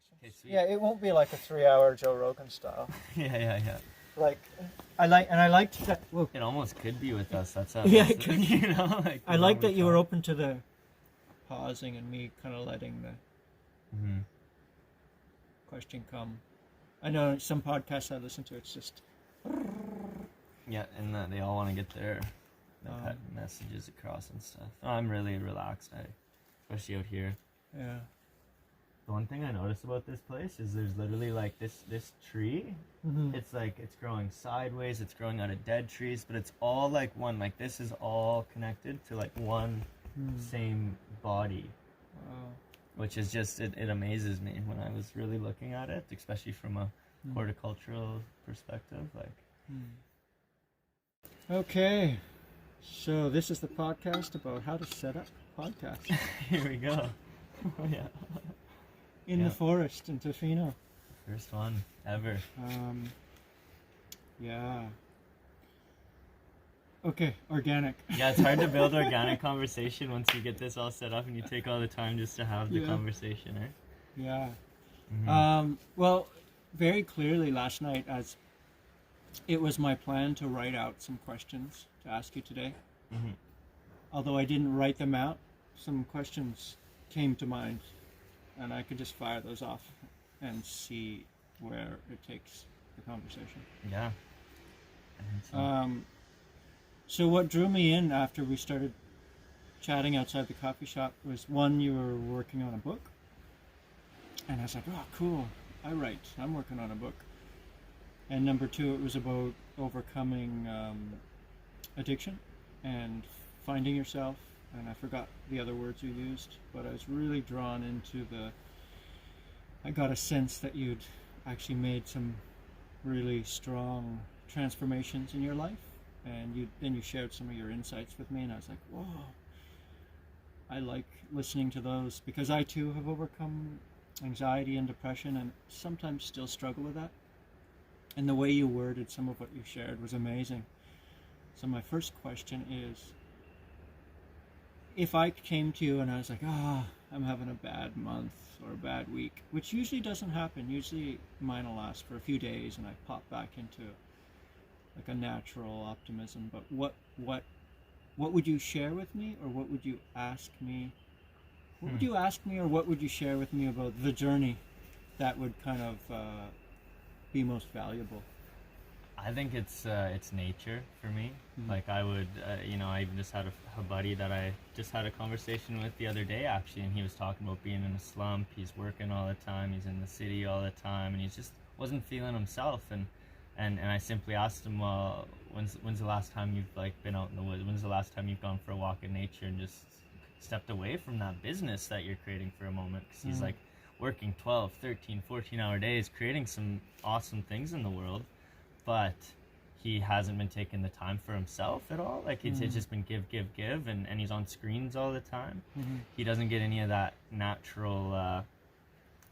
questions. Okay, sweet. Yeah, it won't be like a 3-hour Joe Rogan style. Yeah. Like, I liked that. Whoa. It almost could be with us. That's how. Yeah, it could. You know, like I like that you were open to the pausing and me kind of letting the question come. I know some podcasts I listen to, it's just. Yeah, and they all want to get their messages across and stuff. I'm really relaxed, especially out here. Yeah. The one thing I noticed about this place is there's literally like this tree. It's like it's growing sideways. It's growing out of dead trees, but it's all like one. Like this is all connected to like one same body. Wow. Which is just it amazes me when I was really looking at it, especially from a horticultural perspective. Like. Okay, so this is the podcast about how to set up podcasts. Here we go. Oh, yeah. In the forest in Tofino. First one ever. Yeah. Okay, organic. Yeah, it's hard to build organic conversation once you get this all set up and you take all the time just to have the conversation, eh? Yeah. Well, very clearly last night, as it was my plan to write out some questions to ask you today. Although I didn't write them out, some questions came to mind, and I could just fire those off and see where it takes the conversation. Yeah. So what drew me in after we started chatting outside the coffee shop was, one, you were working on a book, and I was like, oh, cool, I'm working on a book. And number two, it was about overcoming addiction and finding yourself, and I forgot the other words you used, but I was really drawn into I got a sense that you'd actually made some really strong transformations in your life, and then you shared some of your insights with me, and I was like, whoa, I like listening to those, because I too have overcome anxiety and depression and sometimes still struggle with that. And the way you worded some of what you shared was amazing. So my first question is, if I came to you and I was like, I'm having a bad month or a bad week, which usually doesn't happen. Usually mine will last for a few days and I pop back into like a natural optimism. But what would you share with me, or what would you ask me? What would you ask me, or what would you share with me about the journey that would kind of be most valuable? I think it's nature for me. Like I would, I even just had a buddy that I just had a conversation with the other day actually, and he was talking about being in a slump. He's working all the time. He's in the city all the time, and he just wasn't feeling himself. And I simply asked him, well, when's the last time you've like been out in the woods? When's the last time you've gone for a walk in nature and just stepped away from that business that you're creating for a moment? Because he's like working 12, 13, 14-hour days, creating some awesome things in the world, but he hasn't been taking the time for himself at all. Like it's just been give, and he's on screens all the time. He doesn't get any of that natural,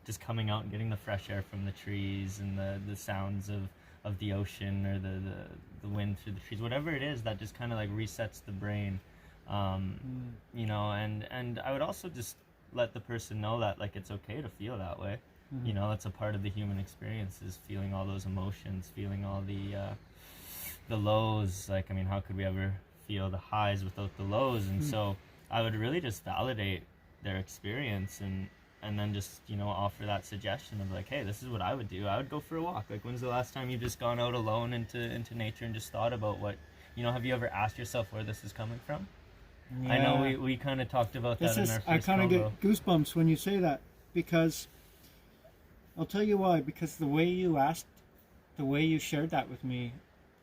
just coming out and getting the fresh air from the trees and the sounds of the ocean, or the wind through the trees, whatever it is that just kind of like resets the brain. And I would also just let the person know that like it's okay to feel that way. That's a part of the human experience, is feeling all those emotions, feeling all the lows. Like, I mean, how could we ever feel the highs without the lows? And so I would really just validate their experience and then just, offer that suggestion of like, hey, this is what I would do. I would go for a walk. Like, when's the last time you've just gone out alone into nature and just thought about what, have you ever asked yourself where this is coming from? Yeah. I know we kind of talked about that in our first I kind of get goosebumps when you say that, because I'll tell you why. Because the way you shared that with me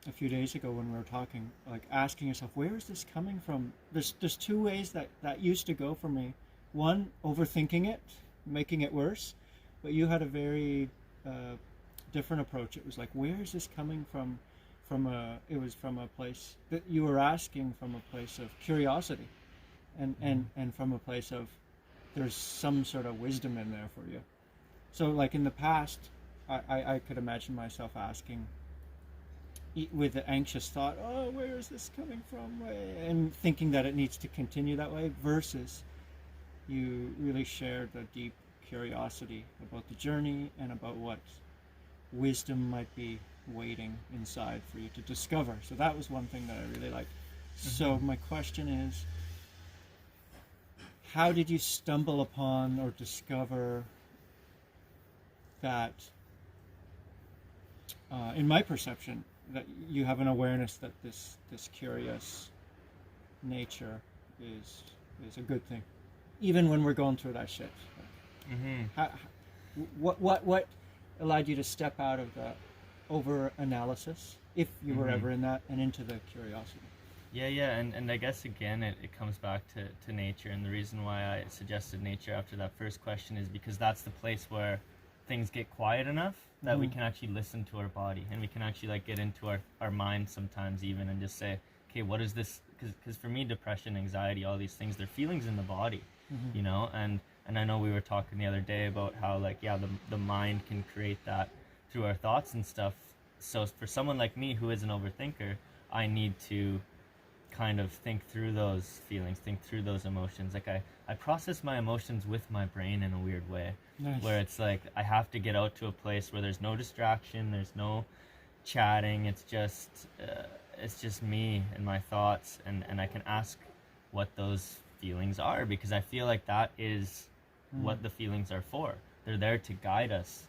a few days ago when we were talking, like asking yourself, where is this coming from? There's two ways that used to go for me. One, overthinking it, making it worse, but you had a very different approach. It was like, where is this coming from? It was from a place that you were asking, from a place of curiosity, and from a place of there's some sort of wisdom in there for you. So like in the past, I could imagine myself asking with the anxious thought, oh, where is this coming from? And thinking that it needs to continue that way, versus you really shared a deep curiosity about the journey and about what wisdom might be waiting inside for you to discover. So that was one thing that I really liked. So my question is, how did you stumble upon or discover that, in my perception, that you have an awareness that this curious nature is a good thing, even when we're going through that shit? What allowed you to step out of the over analysis, if you were ever in that, and into the curiosity? Yeah, and I guess again it comes back to nature, and the reason why I suggested nature after that first question is because that's the place where things get quiet enough that we can actually listen to our body, and we can actually like get into our mind sometimes even, and just say, okay, what is this? Because for me, depression, anxiety, all these things, they're feelings in the body, you know, and I know we were talking the other day about how like, yeah, the mind can create that through our thoughts and stuff. So for someone like me who is an overthinker, I need to kind of think through those feelings, think through those emotions. Like I process my emotions with my brain in a weird way. Nice. Where it's like I have to get out to a place where there's no distraction, there's no chatting, it's just me and my thoughts, and I can ask what those feelings are, because I feel like that is what the feelings are for. They're there to guide us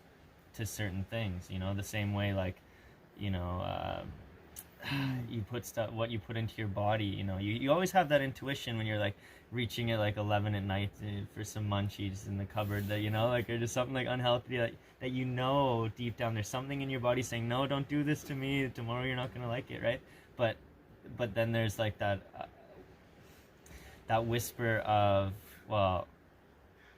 to certain things, you know, the same way like, you know, you put stuff, what you put into your body, you know, you always have that intuition when you're like reaching at like 11 at night for some munchies in the cupboard, that, you know, like, or just something like unhealthy, that you know deep down there's something in your body saying, no, don't do this to me, tomorrow you're not gonna like it, right? But then there's like that whisper of, well,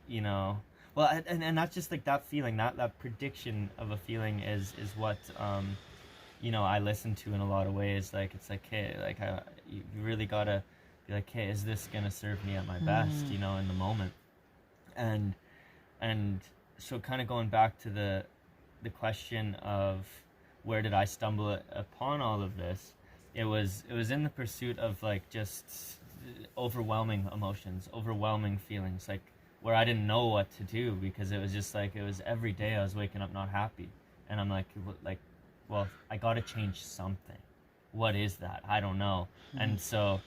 you know, well, and that's just like that feeling, that prediction of a feeling is what you know, I listen to in a lot of ways. Like, it's like, hey, like you really gotta be like, hey, is this gonna serve me at my best, you know, in the moment? And so kind of going back to the question of where did I stumble upon all of this, it was in the pursuit of like just overwhelming emotions, overwhelming feelings, like where I didn't know what to do, because it was just like, it was every day I was waking up not happy, and I'm like, well, I gotta change something. What is that? I don't know. And so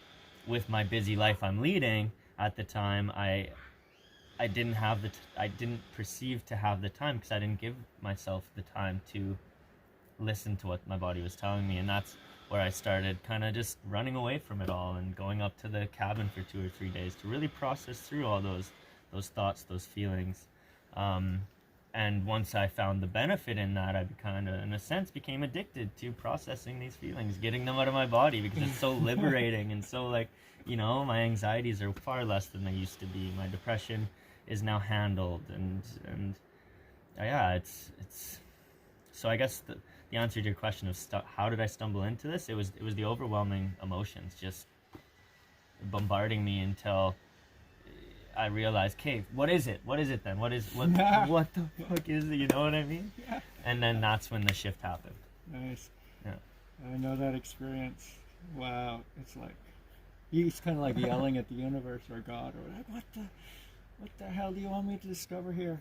with my busy life I'm leading at the time, I didn't have I didn't perceive to have the time, because I didn't give myself the time to listen to what my body was telling me. And that's where I started kind of just running away from it all and going up to the cabin for 2 or 3 days to really process through all those thoughts, those feelings. And once I found the benefit in that, I kind of, in a sense, became addicted to processing these feelings, getting them out of my body, because it's so liberating. And so, like, you know, my anxieties are far less than they used to be. My depression is now handled, and yeah, it's. So I guess the answer to your question of how did I stumble into this? It was the overwhelming emotions just bombarding me until I realized, okay, what is it? What is it then? What the fuck is it? You know what I mean? Yeah. And then that's when the shift happened. Nice. Yeah. I know that experience. Wow. It's like, it's kind of like yelling at the universe or God, or like, what the hell do you want me to discover here?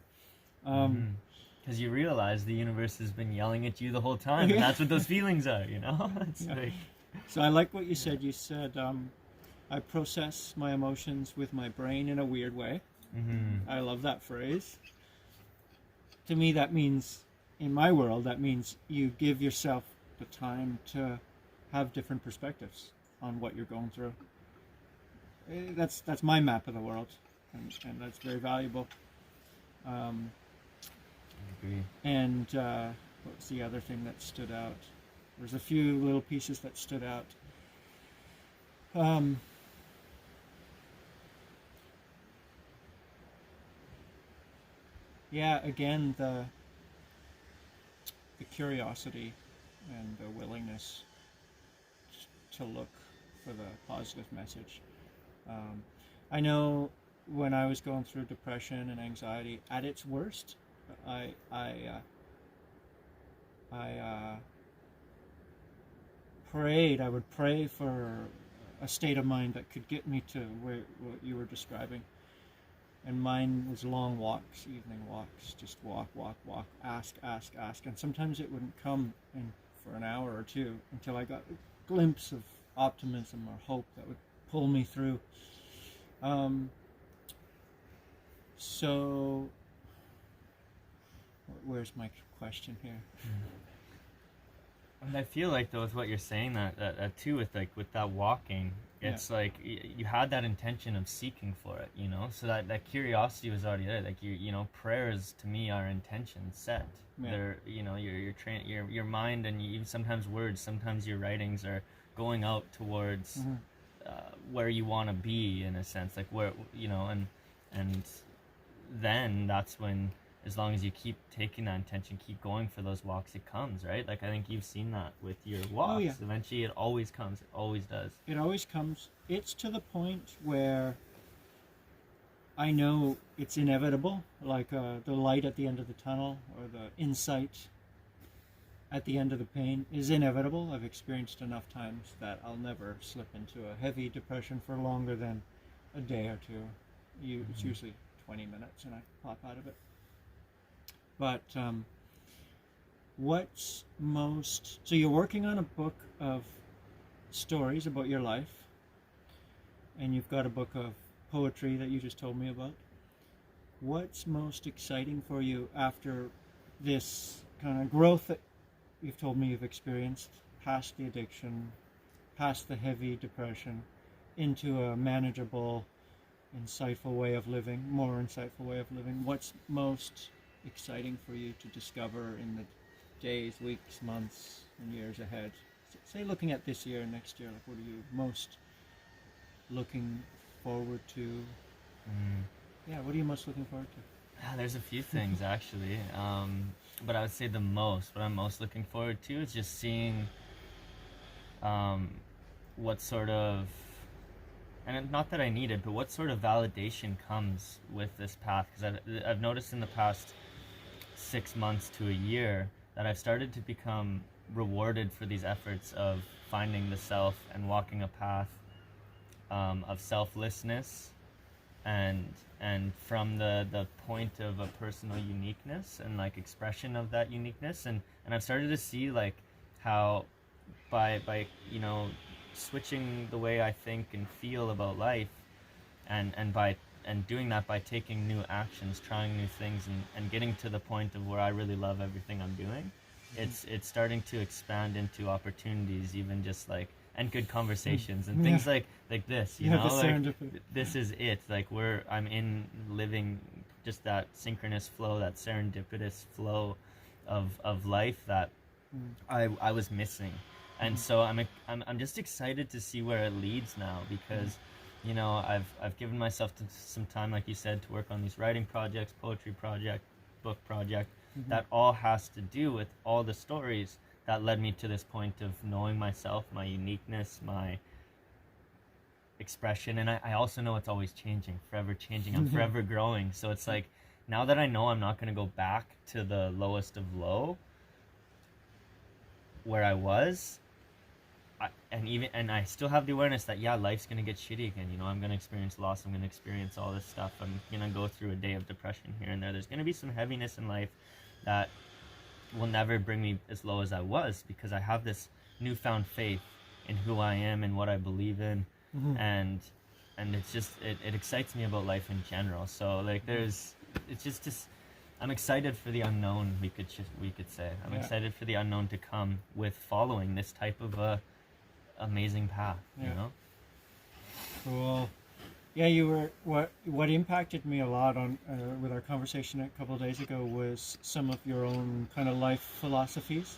Because you realize the universe has been yelling at you the whole time, and that's what those feelings are, you know? It's like... So I like what you said. You said, I process my emotions with my brain in a weird way. I love that phrase. To me, that means, in my world, that means you give yourself the time to have different perspectives on what you're going through. That's my map of the world, and that's very valuable. I agree. And what was the other thing that stood out? There's a few little pieces that stood out. Yeah, again, the curiosity and the willingness to look for the positive message. I know when I was going through depression and anxiety at its worst, I would pray for a state of mind that could get me to what you were describing. And mine was long walks, evening walks, just walk, ask, and sometimes it wouldn't come in for an hour or two until I got a glimpse of optimism or hope that would pull me through. So, where's my question here? And I feel like though with what you're saying that too with that walking, it's like you had that intention of seeking for it, you know, so that curiosity was already there. Like you know, prayers to me are intentions set. They're, you know, your mind, and even sometimes words, sometimes your writings are going out towards where you want to be, in a sense, like where, you know, and then that's when, as long as you keep taking that intention, keep going for those walks, it comes, right? Like I think you've seen that with your walks. Oh, yeah. Eventually it always comes. It always does. It always comes. It's to the point where I know it's inevitable, like the light at the end of the tunnel, or the insight at the end of the pain is inevitable. I've experienced enough times that I'll never slip into a heavy depression for longer than a day or two. It's usually 20 minutes and I pop out of it. But what's most... So you're working on a book of stories about your life, and you've got a book of poetry that you just told me about. What's most exciting for you after this kind of growth that you've told me you've experienced, past the addiction, past the heavy depression, into a manageable, insightful way of living, more insightful way of living? What's most exciting for you to discover in the days, weeks, months, and years ahead? Say, looking at this year and next year, like what are you most looking forward to? Yeah, what are you most looking forward to? There's a few things actually, but I would say what I'm most looking forward to is just seeing what sort of, and not that I need it, but what sort of validation comes with this path. Because I've noticed in the past 6 months to a year that I've started to become rewarded for these efforts of finding the self and walking a path of selflessness, and from the point of a personal uniqueness and like expression of that uniqueness, and I've started to see like how by you know, switching the way I think and feel about life, and doing that by taking new actions, trying new things, and getting to the point of where I really love everything I'm doing, it's starting to expand into opportunities, even just like, and good conversations and things like this, you know, like this is it, like I'm in living just that synchronous flow, that serendipitous flow of life that I was missing. And so I'm just excited to see where it leads now, because you know, I've given myself some time, like you said, to work on these writing projects, poetry project, book project, that all has to do with all the stories that led me to this point of knowing myself, my uniqueness, my expression. And I also know it's always changing, forever changing. I'm forever growing. So it's like, now that I know I'm not going to go back to the lowest of low where I was, and I still have the awareness that, yeah, life's going to get shitty again. You know, I'm going to experience loss. I'm going to experience all this stuff. I'm going to go through a day of depression here and there. There's going to be some heaviness in life that will never bring me as low as I was, because I have this newfound faith in who I am and what I believe in. And it's just, it excites me about life in general. So like it's just I'm excited for the unknown, we could say. I'm excited for the unknown to come with following this type of amazing path, you know? Cool. Yeah, you were, what impacted me a lot on with our conversation a couple of days ago was some of your own kind of life philosophies.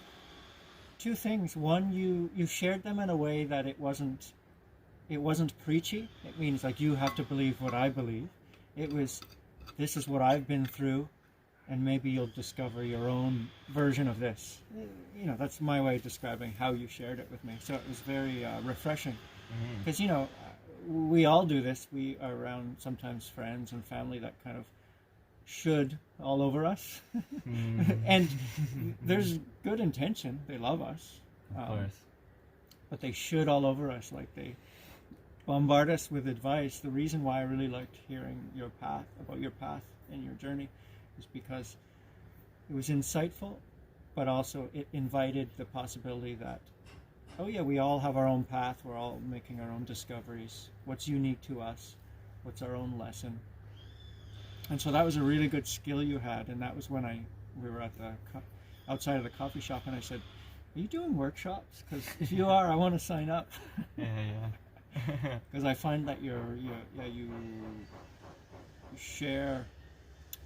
Two things. One, you shared them in a way that it wasn't preachy. It means like you have to believe what I believe. It was, this is what I've been through, and maybe you'll discover your own version of this. You know, that's my way of describing how you shared it with me. So it was very refreshing. Because, you know, we all do this. We are around sometimes friends and family that kind of should all over us. And there's good intention. They love us. Of course. But they should all over us. Like bombard us with advice. The reason why I really liked hearing your path and your journey is because it was insightful, but also it invited the possibility that, oh yeah, we all have our own path. We're all making our own discoveries. What's unique to us? What's our own lesson? And so that was a really good skill you had. And that was when we were at the outside of the coffee shop, and I said, "Are you doing workshops? Because if you are, I want to sign up." Yeah. Because I find that you share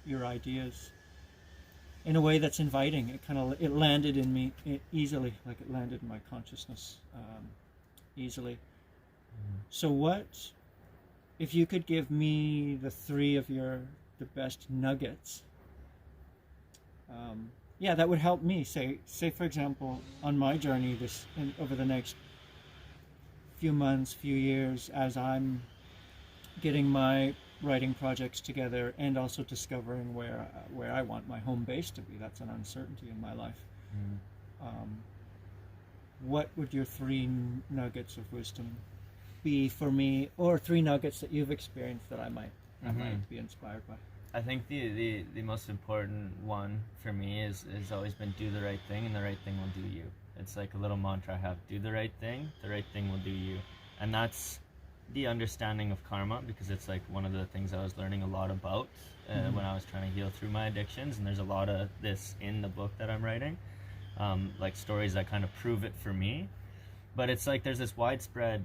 your ideas in a way that's inviting. It landed in me easily, like it landed in my consciousness easily. So what, if you could give me the three of the best nuggets, that would help me. Say for example, on my journey over the next few months, few years, as I'm getting my writing projects together and also discovering where I want my home base to be. That's an uncertainty in my life. What would your three nuggets of wisdom be for me, or three nuggets that you've experienced that I might be inspired by? I think the most important one for me is always been do the right thing, and the right thing will do you. It's like a little mantra I have: do the right thing will do you. And that's the understanding of karma, because it's like one of the things I was learning a lot about when I was trying to heal through my addictions. And there's a lot of this in the book that I'm writing, like stories that kind of prove it for me. But it's like there's this widespread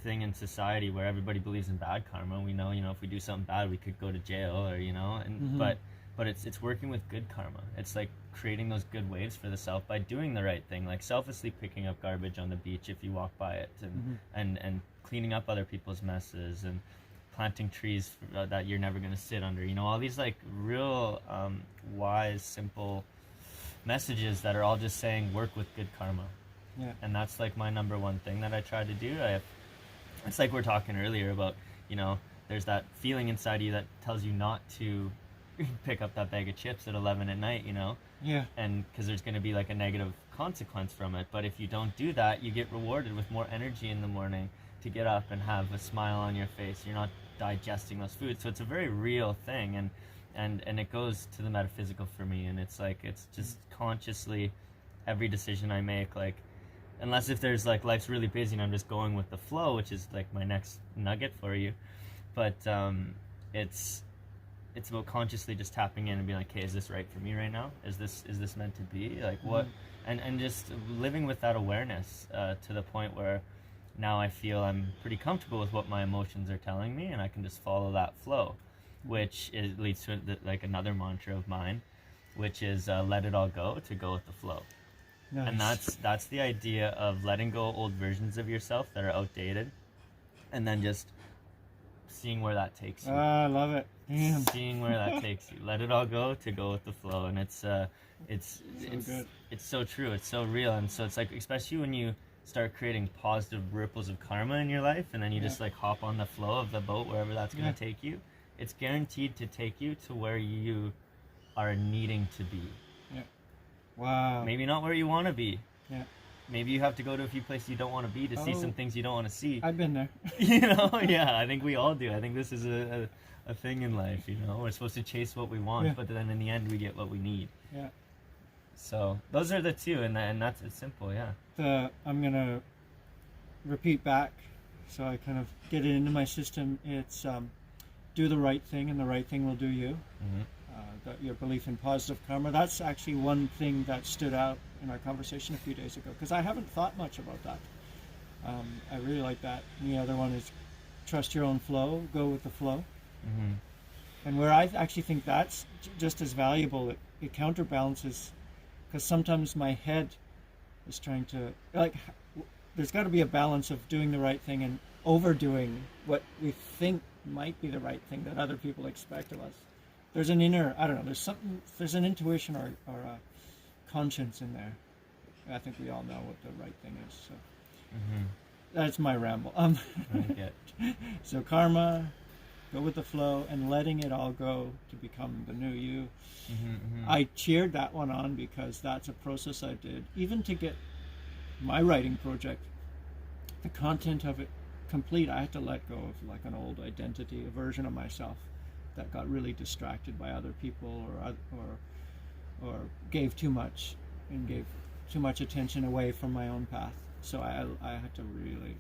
thing in society where everybody believes in bad karma. We know, if we do something bad, we could go to jail, or but it's working with good karma. It's like creating those good waves for the self by doing the right thing, like selflessly picking up garbage on the beach if you walk by it, and cleaning up other people's messes, and planting trees that you're never going to sit under. All these like real wise, simple messages that are all just saying work with good karma. Yeah. And that's like my number one thing that I try to do. It's like we're talking earlier about, there's that feeling inside you that tells you not to pick up that bag of chips at 11 at night, Yeah. And because there's going to be like a negative consequence from it. But if you don't do that, you get rewarded with more energy in the morning to get up and have a smile on your face. You're not digesting those foods. So it's a very real thing. And it goes to the metaphysical for me. And it's like, it's just consciously every decision I make, like, unless if there's like life's really busy and I'm just going with the flow, which is like my next nugget for you. But it's about consciously just tapping in and being like, hey, is this right for me right now? Is this meant to be? Like what? And just living with that awareness to the point where now I feel I'm pretty comfortable with what my emotions are telling me, and I can just follow that flow, which leads to like another mantra of mine, which is let it all go, to go with the flow. Nice. And that's the idea of letting go old versions of yourself that are outdated, and then just seeing where that takes you. I love it. Damn. Seeing where that takes you. Let it all go, to go with the flow. And it's so true. It's so real. And so it's like, especially when you start creating positive ripples of karma in your life, and then you just like hop on the flow of the boat wherever that's going to take you, it's guaranteed to take you to where you are needing to be. Yeah. Wow. Maybe not where you want to be. Yeah. Maybe you have to go to a few places you don't want to be to see some things you don't want to see. I've been there. Yeah, I think we all do. I think this is a thing in life, We're supposed to chase what we want, but then in the end we get what we need. Yeah. So those are the two, and that's it's simple, yeah. I'm going to repeat back so I kind of get it into my system. It's do the right thing, and the right thing will do you. Mm-hmm. Your belief in positive karma. That's actually one thing that stood out in our conversation a few days ago, because I haven't thought much about that. I really like that. And the other one is trust your own flow, go with the flow. Mm-hmm. And where I actually think that's just as valuable, it counterbalances, because sometimes my head is trying to, like, there's got to be a balance of doing the right thing and overdoing what we think might be the right thing that other people expect of us. There's an inner, I don't know, there's an intuition or a conscience in there. I think we all know what the right thing is. So that's my ramble. So karma, go with the flow, and letting it all go to become the new you. I cheered that one on because that's a process I did, even to get my writing project. The content of it complete, I had to let go of like an old identity, a version of myself that got really distracted by other people or gave too much and gave too much attention away from my own path. So I had to really,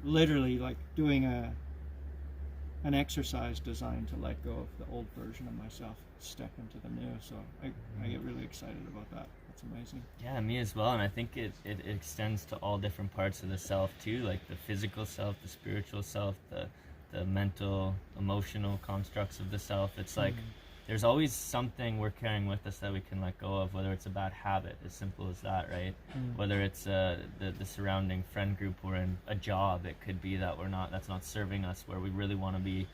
literally, like doing an exercise designed to let go of the old version of myself, step into the new. So I get really excited about that. That's amazing. Yeah, me as well. And I think it extends to all different parts of the self too, like the physical self, the spiritual self, the mental, emotional constructs of the self. It's like there's always something we're carrying with us that we can let go of, whether it's a bad habit, as simple as that, right? Whether it's the surrounding friend group we're in, a job, it could be that that's not serving us where we really want to be.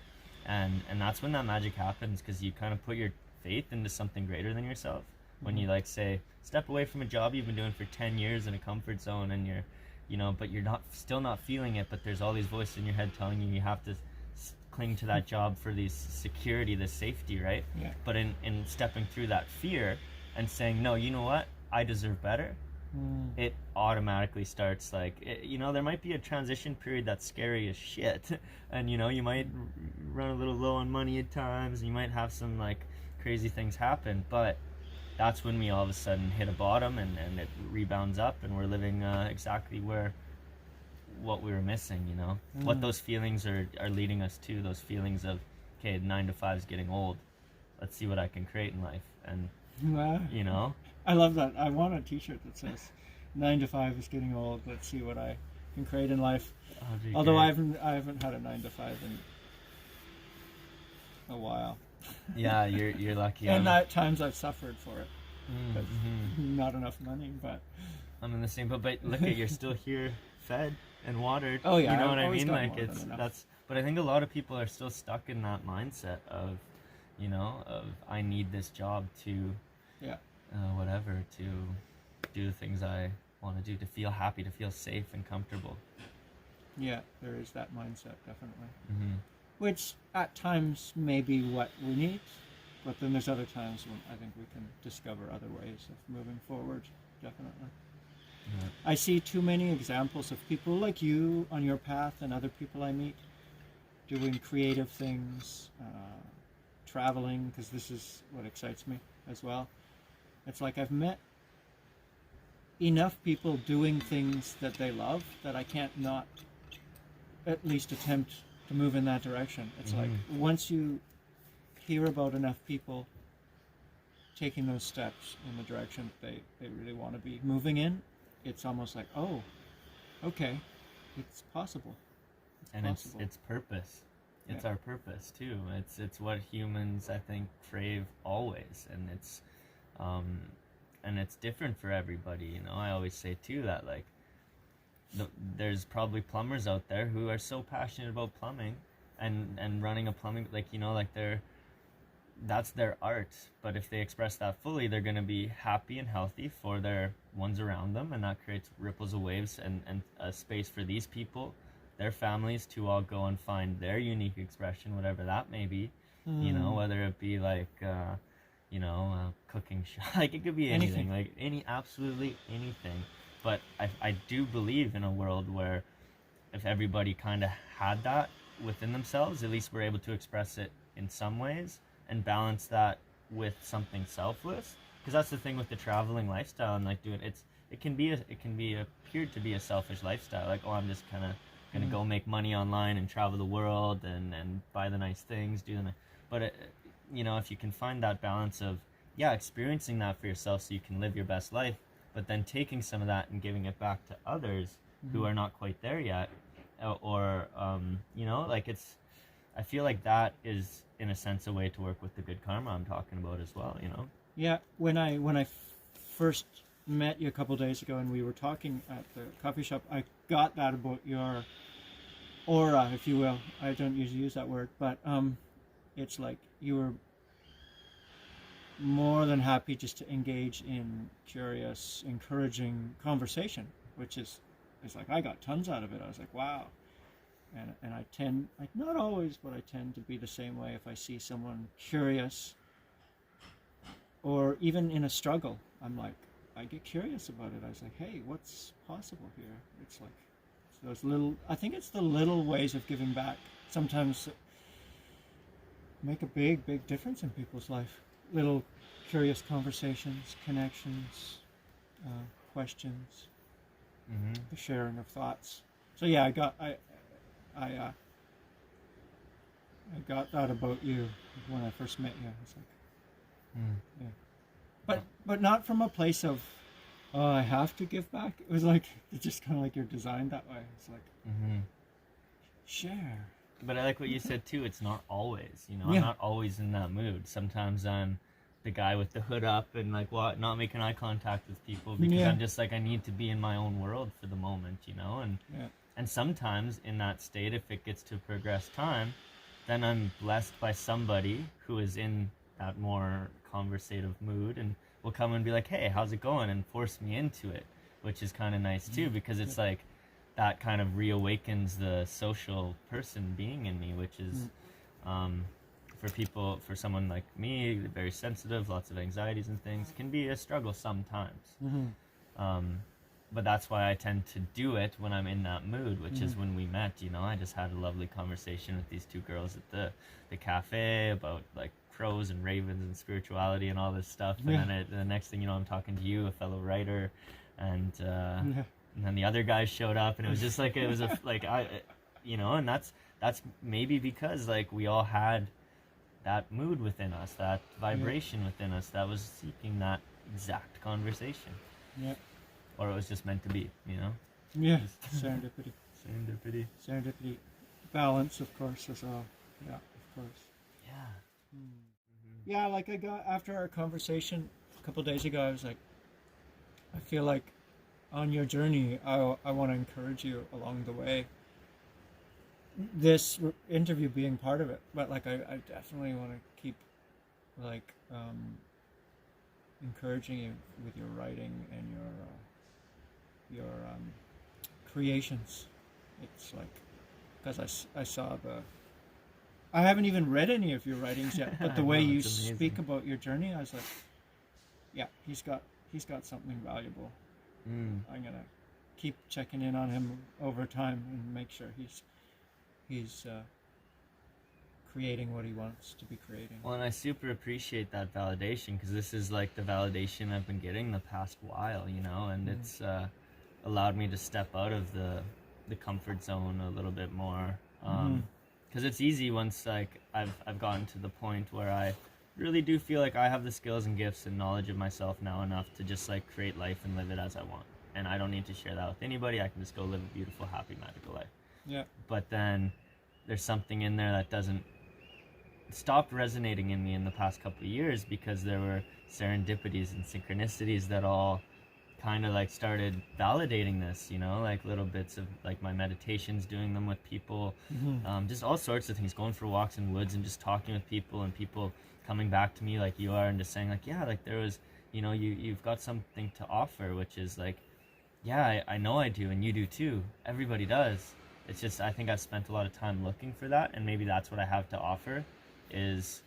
And that's when that magic happens, because you kind of put your faith into something greater than yourself. When you like say, step away from a job you've been doing for 10 years in a comfort zone, and but you're still not feeling it, but there's all these voices in your head telling you have to cling to that job for this security, this safety, right? Yeah. But in stepping through that fear and saying, no, you know what, I deserve better, it automatically starts like, there might be a transition period that's scary as shit, and you might run a little low on money at times, and you might have some like crazy things happen, but that's when we all of a sudden hit a bottom, and it rebounds up, and we're living exactly what we were missing, what those feelings are leading us to, those feelings of, okay, 9 to 5 is getting old, let's see what I can create in life. And I love that. I want a t-shirt that says 9 to 5 is getting old, let's see what I can create in life. Although I haven't had a 9 to 5 in a while. Yeah, you're lucky. And at times I've suffered for it. Not enough money, but I'm in the same boat. But look at, you're still here, fed and watered. Oh yeah, you know what I always mean? got Like more than enough. but I think a lot of people are still stuck in that mindset of, of I need this job to, whatever, to do the things I want to do, to feel happy, to feel safe and comfortable. Yeah, there is that mindset, definitely. Which at times may be what we need, but then there's other times when I think we can discover other ways of moving forward, definitely. Yeah. I see too many examples of people like you on your path and other people I meet doing creative things, traveling, because this is what excites me as well. It's like I've met enough people doing things that they love that I can't not at least attempt to move in that direction. It's like once you hear about enough people taking those steps in the direction they really want to be moving in, it's almost like, oh, okay, it's possible. It's purpose. It's our purpose too. It's what humans, I think, crave always, and it's different for everybody. I always say too that like there's probably plumbers out there who are so passionate about plumbing and running a plumbing, that's their art. But if they express that fully, they're going to be happy and healthy for their ones around them, and that creates ripples of waves and a space for these people, their families, to all go and find their unique expression, whatever that may be. Whether it be like cooking show, like it could be anything. Like absolutely anything. But I do believe in a world where if everybody kind of had that within themselves, at least we're able to express it in some ways and balance that with something selfless. Because that's the thing with the traveling lifestyle and like doing it can be appeared to be a selfish lifestyle. Like, oh, I'm just kind of gonna go make money online and travel the world and buy the nice things, but if you can find that balance of experiencing that for yourself so you can live your best life, but then taking some of that and giving it back to others who are not quite there yet, or I feel like that is in a sense a way to work with the good karma I'm talking about as well. Yeah, when I first met you a couple days ago and we were talking at the coffee shop, I got that about your aura, if you will. I don't usually use that word, but it's like you were more than happy just to engage in curious, encouraging conversation, which is like I got tons out of it. I was like, wow. And I tend, not always, but I tend to be the same way if I see someone curious or even in a struggle. I'm like, I get curious about it. I was like, hey, what's possible here? It's like, those little. I think it's the little ways of giving back. Sometimes make a big difference in people's life. Little curious conversations, connections, questions, the sharing of thoughts. So yeah, I got that about you when I first met you. It's like, yeah, but not from a place of, oh, I have to give back. It was like, it's just kind of like you're designed that way. It's like, share. But I like what you said too. It's not always, Yeah. I'm not always in that mood. Sometimes I'm the guy with the hood up and like not making eye contact with people because I'm just like, I need to be in my own world for the moment, and sometimes in that state, if it gets to progress time, then I'm blessed by somebody who is in that more conversative mood and will come and be like, hey, how's it going, and force me into it, which is kind of nice too, because it's like that kind of reawakens the social person being in me, which is for someone like me, very sensitive, lots of anxieties and things, can be a struggle sometimes. But that's why I tend to do it when I'm in that mood, which is when we met. I just had a lovely conversation with these two girls at the cafe about like crows and ravens and spirituality and all this stuff. And then the next thing you know, I'm talking to you, a fellow writer, and then the other guys showed up, and it was just like, it was and that's maybe because like we all had that mood within us, that vibration within us that was seeking that exact conversation. Yeah. Or it was just meant to be, Yeah. Serendipity. Serendipity. Balance, of course, as well. Yeah, of course. Yeah. Yeah, like I got, after our conversation a couple days ago, I was like, I feel like on your journey, I want to encourage you along the way. This interview being part of it, but like I definitely want to keep like encouraging you with your writing and your creations. It's like, because I saw I haven't even read any of your writings yet, but the way you speak about your journey, I was like, yeah, he's got something valuable. I'm gonna keep checking in on him over time and make sure he's creating what he wants to be creating. Well, and I super appreciate that validation, because this is like the validation I've been getting the past while, and it's allowed me to step out of the comfort zone a little bit more. Because it's easy once like I've gotten to the point where I really do feel like I have the skills and gifts and knowledge of myself now enough to just like create life and live it as I want, and I don't need to share that with anybody. I can just go live a beautiful, happy, magical life. Yeah. But then there's something in there that doesn't stop resonating in me in the past couple of years, because there were serendipities and synchronicities that all kind of like started validating this, like little bits of like my meditations, doing them with people, just all sorts of things, going for walks in woods and just talking with people, and people coming back to me like you are and just saying like, yeah, like there was, you've got something to offer, which is like, yeah, I know I do, and you do too. Everybody does. It's just, I think I've spent a lot of time looking for that, and maybe that's what I have to offer, is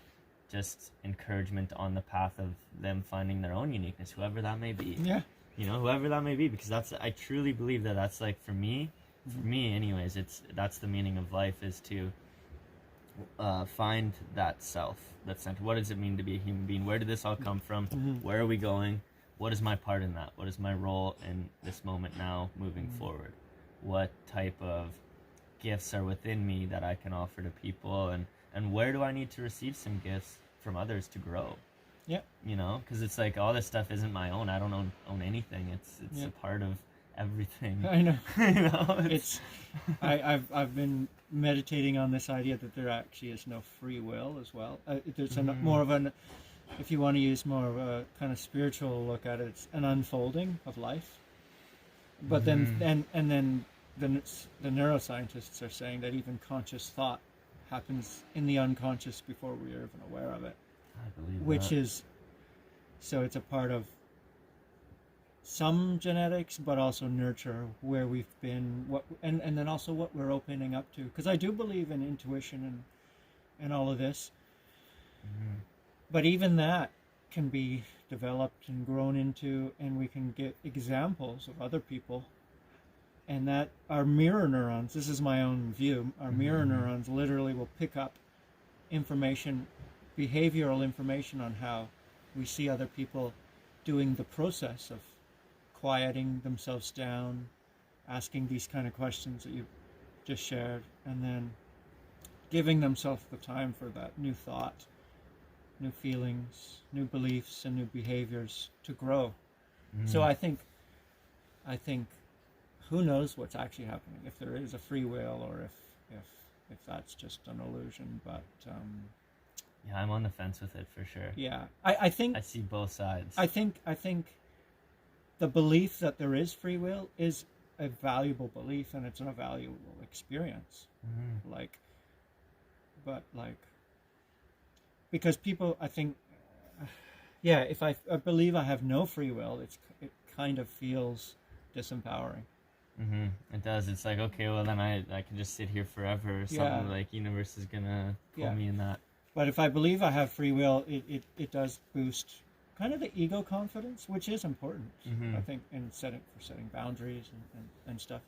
just encouragement on the path of them finding their own uniqueness, whoever that may be. Yeah. Whoever that may be, because I truly believe that's like, for me anyways, that's the meaning of life, is to find that self, that center. What does it mean to be a human being? Where did this all come from? Where are we going? What is my part in that? What is my role in this moment now, moving forward? What type of gifts are within me that I can offer to people, and where do I need to receive some gifts from others to grow? Yeah. Because it's like, all this stuff isn't my own. I don't own anything. It's a part of everything. I know. It's I've been meditating on this idea that there actually is no free will as well. There's more of an, if you want to use more of a kind of spiritual look at it, it's an unfolding of life. But then the neuroscientists are saying that even conscious thought happens in the unconscious before we are even aware of it. I believe which that. is, so it's a part of some genetics, but also nurture, where we've been, and then also what we're opening up to. Because I do believe in intuition and all of this. But even that can be developed and grown into, and we can get examples of other people and that our mirror neurons, this is my own view, our mirror neurons literally will pick up information, behavioral information on how we see other people doing the process of quieting themselves down, asking these kind of questions that you just shared, and then giving themselves the time for that new thought, new feelings, new beliefs, and new behaviors to grow. So I think who knows what's actually happening, if there is a free will or if that's just an illusion. But yeah, I'm on the fence with it for sure. yeah, I think I see both sides. I think the belief that there is free will is a valuable belief, and it's a valuable experience. Because people, I think, yeah, if I believe I have no free will, it kind of feels disempowering. It does. It's like, okay, well then I can just sit here forever or something. Like universe is gonna pull me in that. But if I believe I have free will, it does boost kind of the ego confidence, which is important, I think, in setting boundaries and stuff.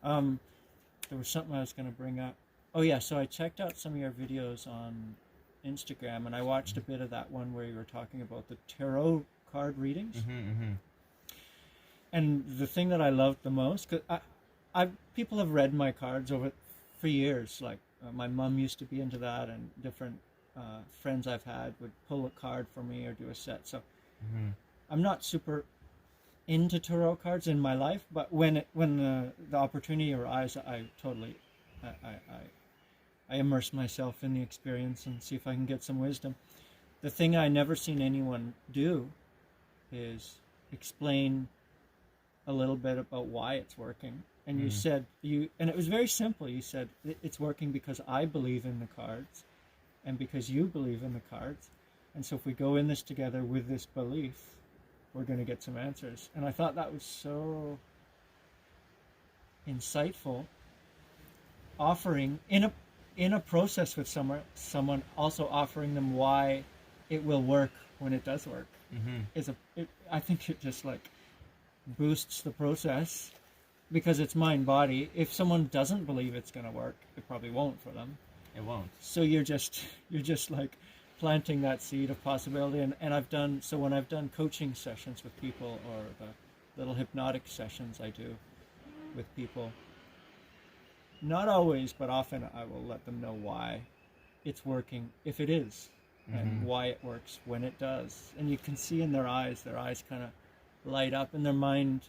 There was something I was going to bring up. Oh yeah, so I checked out some of your videos on Instagram, and I watched a bit of that one where you were talking about the tarot card readings. And the thing that I loved the most, because people have read my cards for years. Like my mom used to be into that, and different friends I've had would pull a card for me or do a set. So I'm not super into tarot cards in my life, but when the opportunity arises, I totally I immerse myself in the experience and see if I can get some wisdom. The thing I never seen anyone do is explain a little bit about why it's working. And you said and it was very simple. You said it's working because I believe in the cards, and because you believe in the cards, and so if we go in this together with this belief, we're going to get some answers. And I thought that was so insightful, offering in a process with someone also offering them why it will work when it does work. I think it just like boosts the process, because it's mind body. If someone doesn't believe it's going to work, it probably won't for them. It won't. So you're just like planting that seed of possibility. And when I've done coaching sessions with people, or the little hypnotic sessions I do with people, not always, but often, I will let them know why it's working, if it is, and why it works when it does. And you can see in their eyes kind of light up, and their mind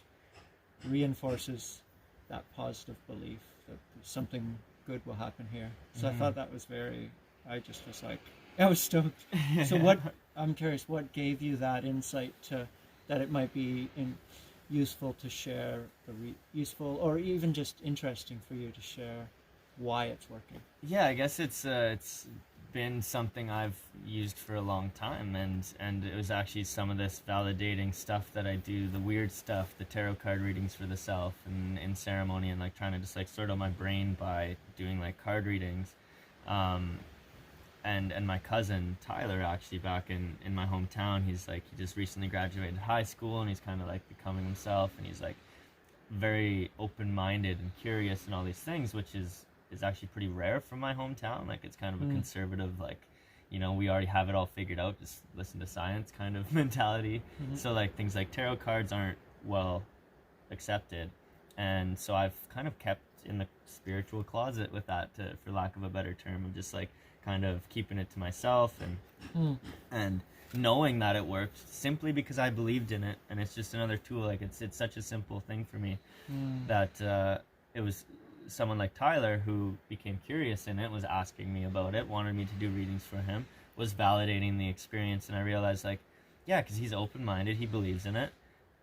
reinforces that positive belief that something good will happen here. So I thought that was I just was like, I was stoked. So I'm curious, what gave you that insight that it might be useful to share, useful or even just interesting for you to share why it's working? Yeah, I guess it's been something I've used for a long time, and it was actually some of this validating stuff that I do, the weird stuff, the tarot card readings for the self, and in ceremony, and like trying to just like sort out my brain by doing like card readings. And my cousin Tyler, actually, back in my hometown, he just recently graduated high school, and he's kind of like becoming himself, and he's like very open-minded and curious and all these things, which is actually pretty rare from my hometown. Like, it's kind of a conservative, like, you know, we already have it all figured out, just listen to science kind of mentality. So like things like tarot cards aren't well accepted, and so I've kind of kept in the spiritual closet with that, for lack of a better term, of just like kind of keeping it to myself, and knowing that it worked simply because I believed in it. And it's just another tool. Like, it's such a simple thing for me that it was someone like Tyler who became curious in it, was asking me about it, wanted me to do readings for him, was validating the experience. And I realized, like, yeah, because he's open-minded, he believes in it.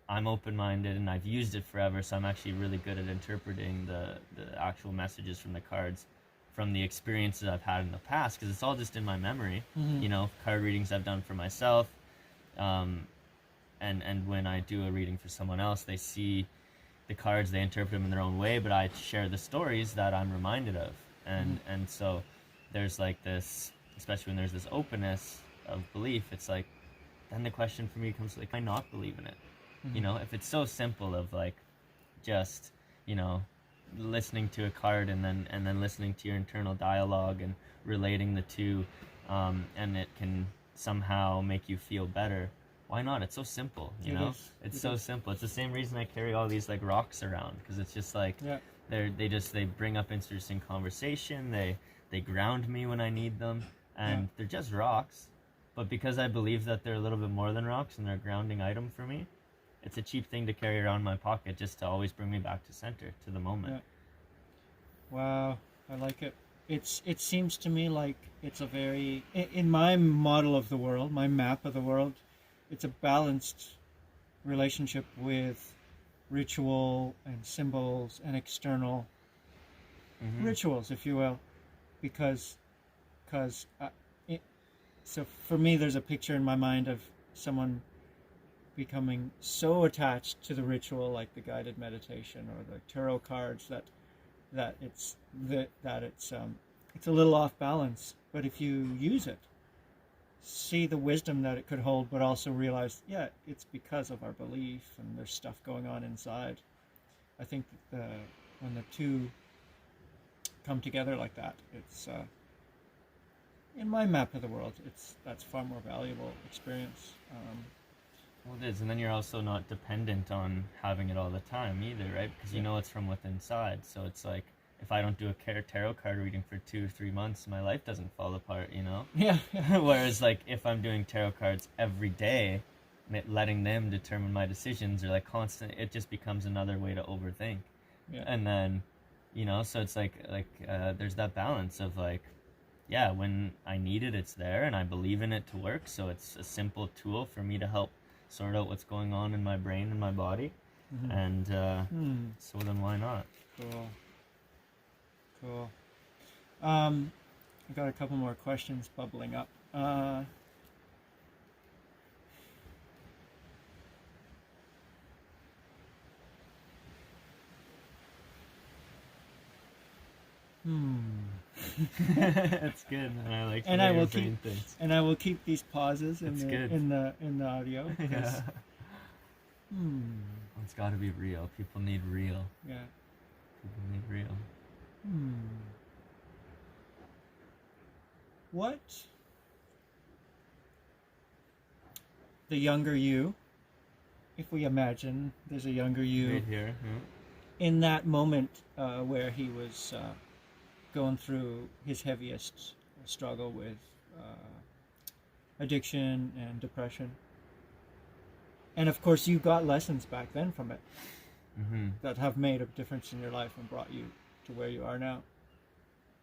I'm open-minded, and I've used it forever, so I'm actually really good at interpreting the actual messages from the cards from the experiences I've had in the past, because it's all just in my memory. You know, card readings I've done for myself, and when I do a reading for someone else, they see the cards, they interpret them in their own way, but I share the stories that I'm reminded of. And so there's like this, especially when there's this openness of belief, it's like, then the question for me comes, like, why not believe in it? You know, if it's so simple of like just you know, listening to a card and then listening to your internal dialogue and relating the two, and it can somehow make you feel better. Why not? It's so simple, you know? It's so simple. It's the same reason I carry all these like rocks around, because it's just like they bring up interesting conversation. They ground me when I need them, and they're just rocks. But because I believe that they're a little bit more than rocks and they're a grounding item for me, it's a cheap thing to carry around in my pocket just to always bring me back to center, to the moment. Yeah. Wow, I like it. It seems to me like it's a very, in my model of the world, my map of the world, it's a balanced relationship with ritual and symbols and external rituals, if you will, because so for me, there's a picture in my mind of someone becoming so attached to the ritual, like the guided meditation or the tarot cards, that it's a little off balance. But if you use it, see the wisdom that it could hold, but also realize, it's because of our belief and there's stuff going on inside. I think that when the two come together like that, it's in my map of the world, that's far more valuable experience. Well, it is, and then you're also not dependent on having it all the time either, right? Because you know it's from within inside. So it's like, if I don't do a tarot card reading for 2 or 3 months, my life doesn't fall apart, you know? Yeah. Whereas, like, if I'm doing tarot cards every day, letting them determine my decisions, or like constant, it just becomes another way to overthink. Yeah. And then, you know, so it's like there's that balance of like, when I need it, it's there, and I believe in it to work. So it's a simple tool for me to help sort out what's going on in my brain and my body. And so then why not? Cool. I've got a couple more questions bubbling up. That's good, and I like. And I will keep these pauses in the audio. Yeah. It's got to be real. People need real. Yeah. People need real. What the younger you, if we imagine there's a younger you right here, in that moment where he was going through his heaviest struggle with addiction and depression, and of course you got lessons back then from it that have made a difference in your life and brought you to where you are now.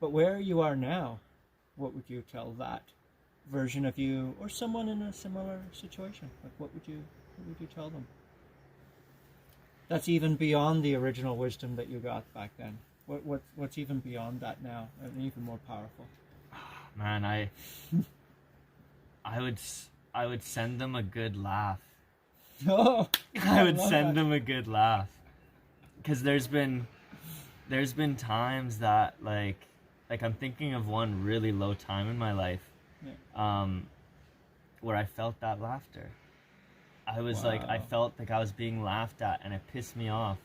But where you are now, what would you tell that version of you, or someone in a similar situation? Like, what would you tell them? That's even beyond the original wisdom that you got back then. What's even beyond that now, and even more powerful? Man, I would send them a good laugh. Oh, I would send them a good laugh, because there's been times that like I'm thinking of one really low time in my life, where I felt that laughter. I was like, I felt like I was being laughed at, and it pissed me off,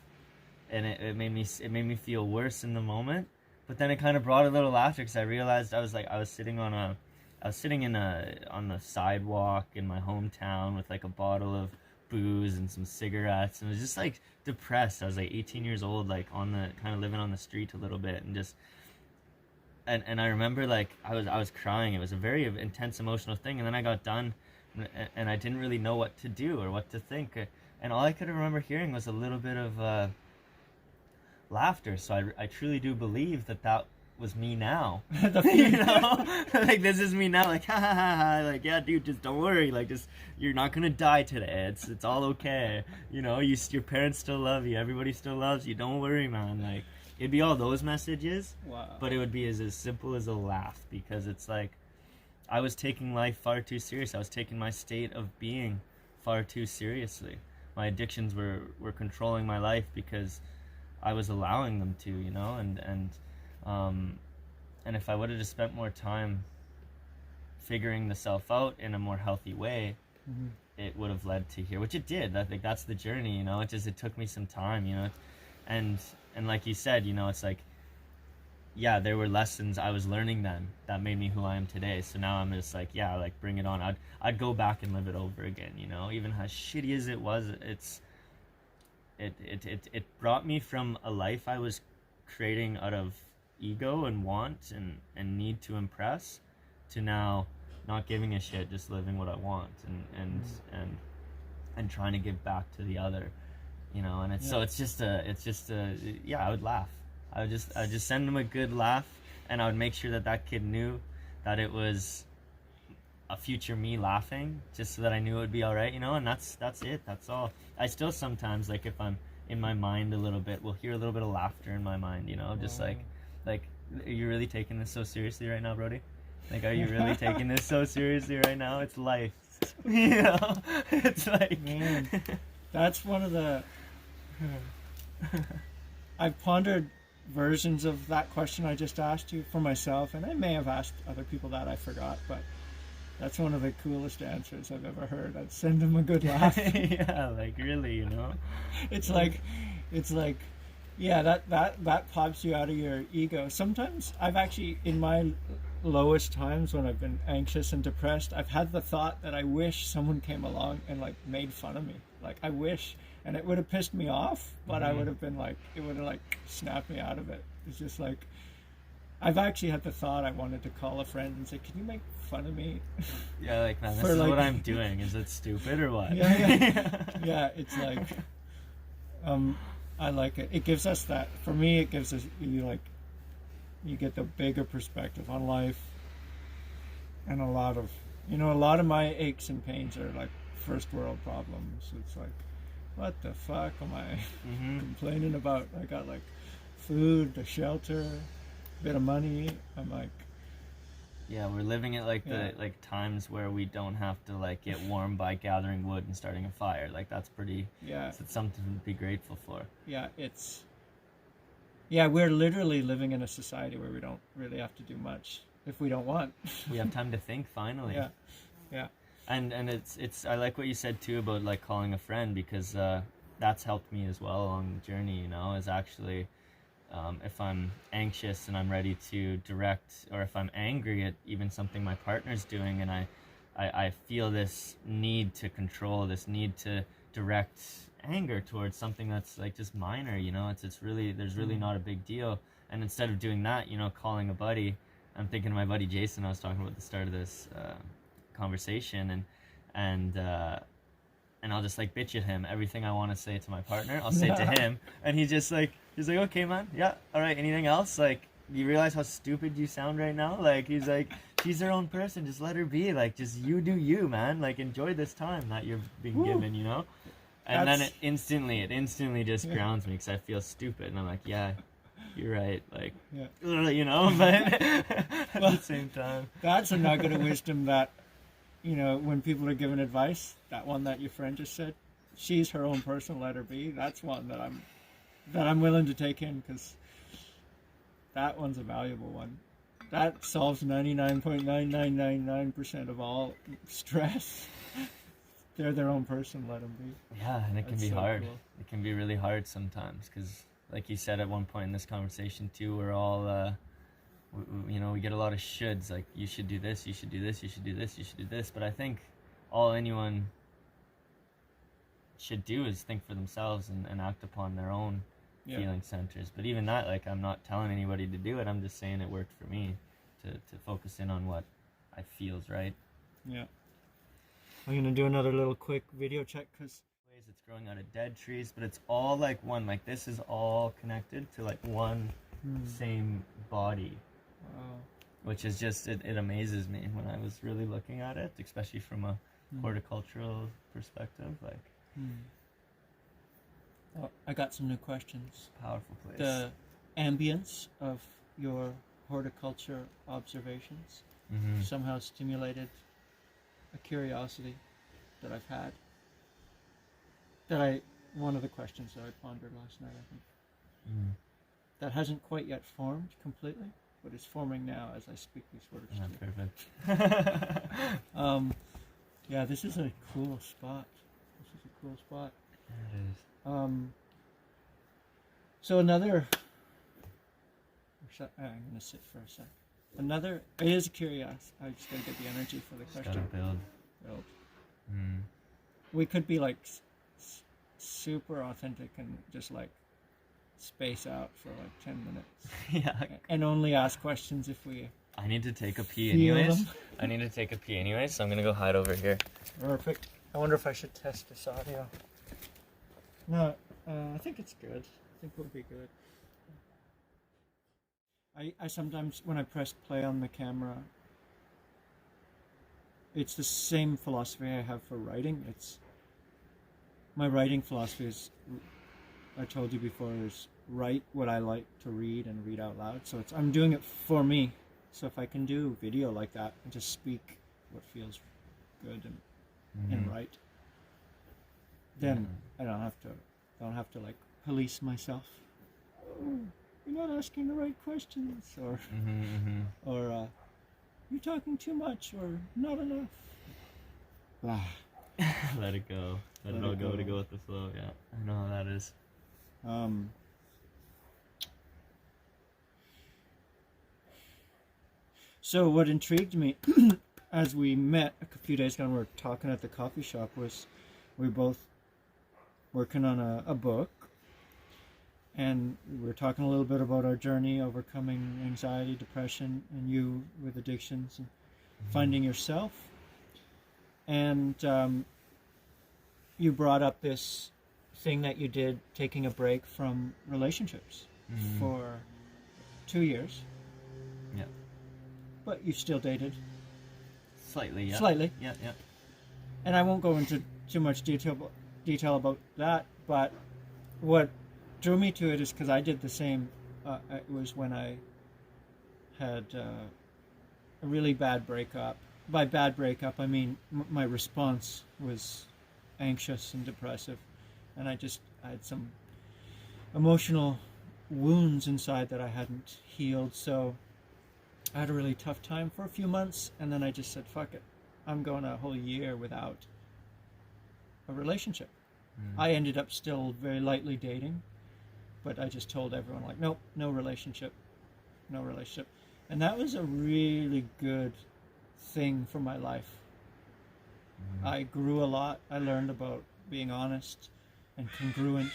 and it made me feel worse in the moment. But then it kind of brought a little laughter, because I realized I was sitting on the sidewalk in my hometown with like a bottle of booze and some cigarettes, and I was just like depressed. I was like 18 years old, like kind of living on the street a little bit, and just and I remember like I was crying. It was a very intense emotional thing, and then I got done, and I didn't really know what to do or what to think, and all I could remember hearing was a little bit of laughter. So I truly do believe that was me now. You know, like, this is me now, like, ha ha ha ha, like, yeah, dude, just don't worry, like, just, you're not gonna die today, it's all okay, you know, your parents still love you, everybody still loves you, don't worry, man. Like, it'd be all those messages. But it would be as simple as a laugh, because it's like, I was taking life far too serious. I was taking my state of being far too seriously. My addictions were controlling my life because I was allowing them to, you know, and if I would have just spent more time figuring the self out in a more healthy way, it would have led to here, which it did. I think that's the journey, you know. It took me some time, you know, and like you said, you know, it's like, yeah, there were lessons I was learning then that made me who I am today. So now I'm just like, yeah, like bring it on. I'd go back and live it over again, you know, even as shitty as it was. It brought me from a life I was creating out of ego and want and need to impress, to now not giving a shit, just living what I want and trying to give back to the other, you know. And it's so it's just a yeah, I would laugh. I would just send him a good laugh, and I would make sure that kid knew that it was a future me laughing, just so that I knew it would be all right, you know. And that's it. That's all. I still sometimes, like, if I'm in my mind a little bit, will hear a little bit of laughter in my mind, you know, just like, are you really taking this so seriously right now, Brody? Like, are you really taking this so seriously right now? It's life, you know. It's like, man, that's one of the. I've pondered versions of that question I just asked you for myself, and I may have asked other people that I forgot, but that's one of the coolest answers I've ever heard. I'd send them a good laugh. Yeah, like, really, you know. It's like, yeah, that pops you out of your ego. Sometimes I've actually, in my lowest times when I've been anxious and depressed, I've had the thought that I wish someone came along and like made fun of me. Like, I wish, and it would have pissed me off, but I would have been like, it would have like snapped me out of it. It's just like, I've actually had the thought I wanted to call a friend and say, can you make fun of me? Yeah, like, man, this is like, what I'm doing. Is it stupid or what? Yeah, it's like, I like it. It gives us that, for me, it gives us, you get the bigger perspective on life, and a lot of my aches and pains are like first world problems. It's like, what the fuck am I complaining about? I got like food, a shelter, a bit of money. I'm like, yeah, we're living at like the like times where we don't have to like get warm by gathering wood and starting a fire. Like, that's pretty. Yeah, it's something to be grateful for. Yeah, we're literally living in a society where we don't really have to do much if we don't want. We have time to think, finally. Yeah. And it's I like what you said too about like calling a friend, because that's helped me as well along the journey, you know, is actually if I'm anxious and I'm ready to direct, or if I'm angry at even something my partner's doing, and I feel this need to control, this need to direct anger towards something that's like just minor, you know, it's really, there's really not a big deal. And instead of doing that, you know, calling a buddy, I'm thinking of my buddy Jason I was talking about at the start of this conversation, and I'll just like bitch at him everything I want to say to my partner. I'll say it to him, and he's like, okay, man, yeah, all right, anything else? Like, you realize how stupid you sound right now? Like, he's like, she's her own person, just let her be, like, just you do you, man, like, enjoy this time that you're being given, you know. And then it instantly just grounds me, because I feel stupid, and I'm like, yeah, you're right, like, you know, but at the same time, that's a nugget of wisdom that, you know, when people are giving advice, that one that your friend just said, she's her own person, let her be. That's one that I'm willing to take in, because that one's a valuable one. That solves 99.9999% of all stress. They're their own person, let them be. Yeah, and it can be hard. Cool. It can be really hard sometimes, because, like you said at one point in this conversation too, we're all, we get a lot of shoulds, like, you should do this, you should do this, you should do this, you should do this. But I think all anyone should do is think for themselves and act upon their own feeling centers. But even that, like, I'm not telling anybody to do it. I'm just saying it worked for me to focus in on what I feel's right. Yeah. I'm going to do another little quick video check, because it's growing out of dead trees, but it's all like one. Like, this is all connected to like one same body. Wow. Which is just, it amazes me when I was really looking at it, especially from a horticultural perspective. Like, oh, I got some new questions. Powerful place. The ambience of your horticulture observations somehow stimulated a curiosity that I've had. One of the questions that I pondered last night, I think. That hasn't quite yet formed completely, but is forming now as I speak these words. Perfect. Yeah, this is a cool spot. It is. So another. I'm gonna sit for a sec. Another. It is curious. I just gotta get the energy for the Just question. gotta build. Build. Mm. We could be like super authentic and just like space out for like 10 minutes. Yeah. And only ask questions if we. I need to take a pee Feel anyways. them. I need to take a pee anyways, so I'm gonna go hide over here. Perfect. I wonder if I should test this audio. No, I think it's good. I think we'll be good. I sometimes, when I press play on the camera, it's the same philosophy I have for writing. My writing philosophy is, I told you before, is write what I like to read and read out loud. So I'm doing it for me. So if I can do video like that and just speak what feels good and right, then I don't have to like police myself. Oh, you're not asking the right questions, or you're talking too much, or not enough. Blah. Let it go. Let it all go to go with the flow. Yeah, I know how that is. So what intrigued me as we met a few days ago and we were talking at the coffee shop was we were both working on a book, and we were talking a little bit about our journey overcoming anxiety, depression, and you with addictions and finding yourself. And you brought up this thing that you did, taking a break from relationships for 2 years. Yeah. But you still dated. Slightly, yeah. Slightly. Yeah, yeah. And I won't go into too much detail about that, but what drew me to it is because I did the same. It was when I had a really bad breakup. By bad breakup, I mean my response was anxious and depressive, and I had some emotional wounds inside that I hadn't healed. So I had a really tough time for a few months, and then I just said, fuck it. I'm going a whole year without a relationship. I ended up still very lightly dating, but I just told everyone, like, nope, no relationship. And that was a really good thing for my life. I grew a lot. I learned about being honest and congruent.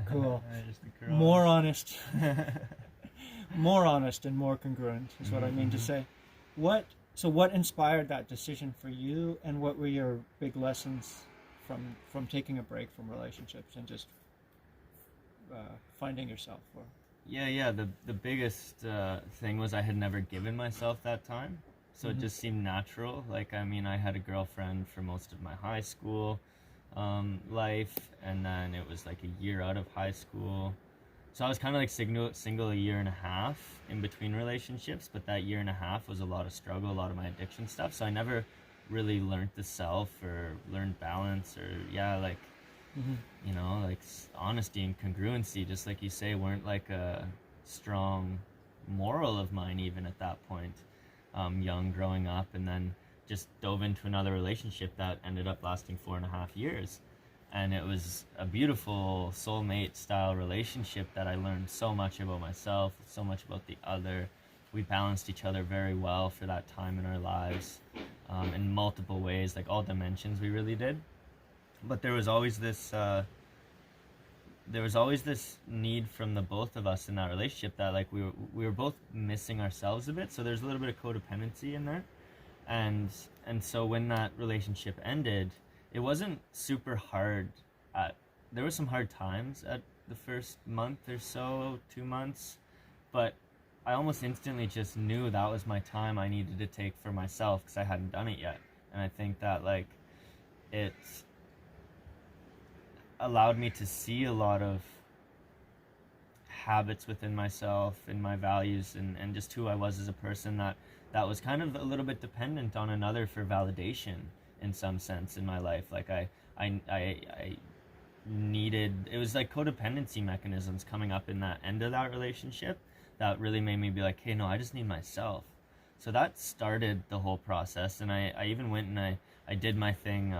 Cool. More honest. More honest and more congruent is what I mean to say. What inspired that decision for you, and what were your big lessons from taking a break from relationships and just finding yourself? Yeah. The biggest thing was I had never given myself that time, so it just seemed natural. Like, I mean, I had a girlfriend for most of my high school life, and then it was like a year out of high school. So I was kind of like single a year and a half in between relationships, but that year and a half was a lot of struggle, a lot of my addiction stuff. So I never really learned the self or learned balance, or you know, like honesty and congruency, just like you say, weren't like a strong moral of mine even at that point. Young, growing up, and then just dove into another relationship that ended up lasting 4.5 years. And it was a beautiful soulmate style relationship that I learned so much about myself, so much about the other. We balanced each other very well for that time in our lives, in multiple ways, like all dimensions we really did. But there was always this need from the both of us in that relationship that like we were both missing ourselves a bit. So there's a little bit of codependency in there. And so when that relationship ended, it wasn't super hard. There were some hard times at the first month or so, 2 months, but I almost instantly just knew that was my time I needed to take for myself because I hadn't done it yet. And I think that like it allowed me to see a lot of habits within myself and my values and just who I was as a person that was kind of a little bit dependent on another for validation in some sense in my life. Like I needed, it was like codependency mechanisms coming up in that end of that relationship that really made me be like, hey, no, I just need myself. So that started the whole process. And I even went and I did my thing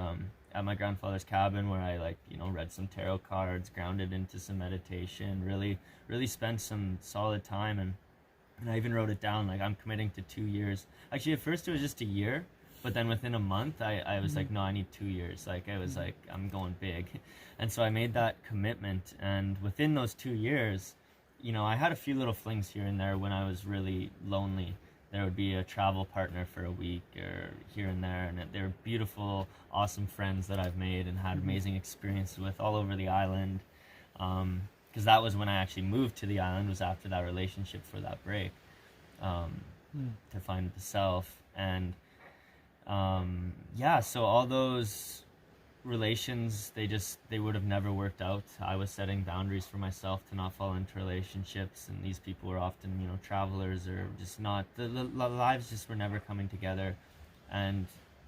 at my grandfather's cabin where I read some tarot cards, grounded into some meditation, really spent some solid time, and I even wrote it down, like I'm committing to 2 years. Actually, at first it was just a year, but then within a month I was like, no, I need 2 years. Like I was like, I'm going big. And so I made that commitment, and within those 2 years, I had a few little flings here and there when I was really lonely. There would be a travel partner for a week or here and there, and they're beautiful, awesome friends that I've made and had amazing experiences with all over the island. Because that was when I actually moved to the island, was after that relationship for that break, to find the self. And so all those relations, they would have never worked out. I was setting boundaries for myself to not fall into relationships, and these people were often travelers, or just not, the lives just were never coming together. And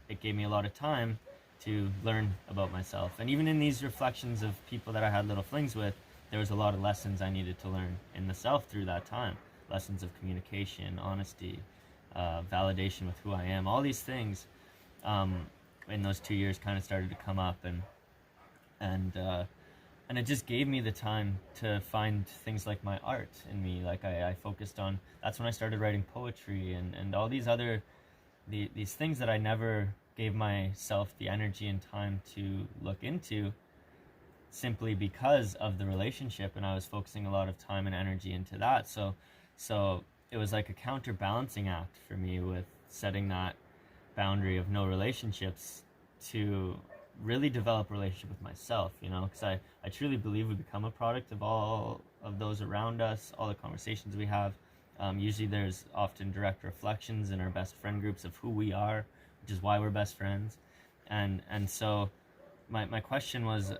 it gave me a lot of time to learn about myself. And even in these reflections of people that I had little flings with, there was a lot of lessons I needed to learn in the self through that time. Lessons of communication, honesty, validation with who I am, all these things in those 2 years kind of started to come up, and it just gave me the time to find things like my art in me. Like I focused on, that's when I started writing poetry and all these other these things that I never gave myself the energy and time to look into, simply because of the relationship, and I was focusing a lot of time and energy into that. So it was like a counterbalancing act for me with setting that boundary of no relationships to really develop a relationship with myself, because I truly believe we become a product of all of those around us, all the conversations we have. Usually there's often direct reflections in our best friend groups of who we are, which is why we're best friends. And so my question was,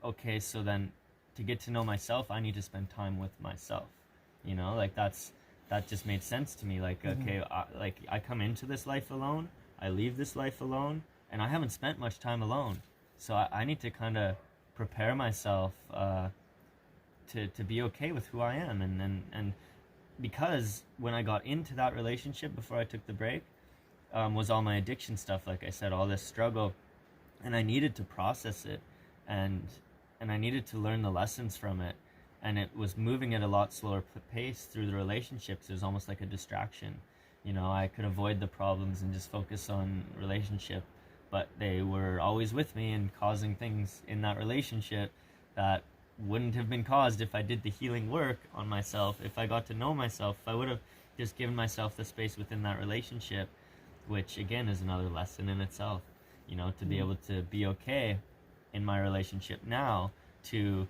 okay, so then to get to know myself, I need to spend time with myself, that just made sense to me. Like, okay, I come into this life alone, I leave this life alone, and I haven't spent much time alone. So I need to kind of prepare myself to be okay with who I am. And because when I got into that relationship before I took the break, was all my addiction stuff, like I said, all this struggle, and I needed to process it, and I needed to learn the lessons from it. And it was moving at a lot slower pace through the relationships. It was almost like a distraction. I could avoid the problems and just focus on relationship, but they were always with me and causing things in that relationship that wouldn't have been caused if I did the healing work on myself, if I got to know myself, if I would have just given myself the space within that relationship, which again is another lesson in itself, to be able to be okay in my relationship now, to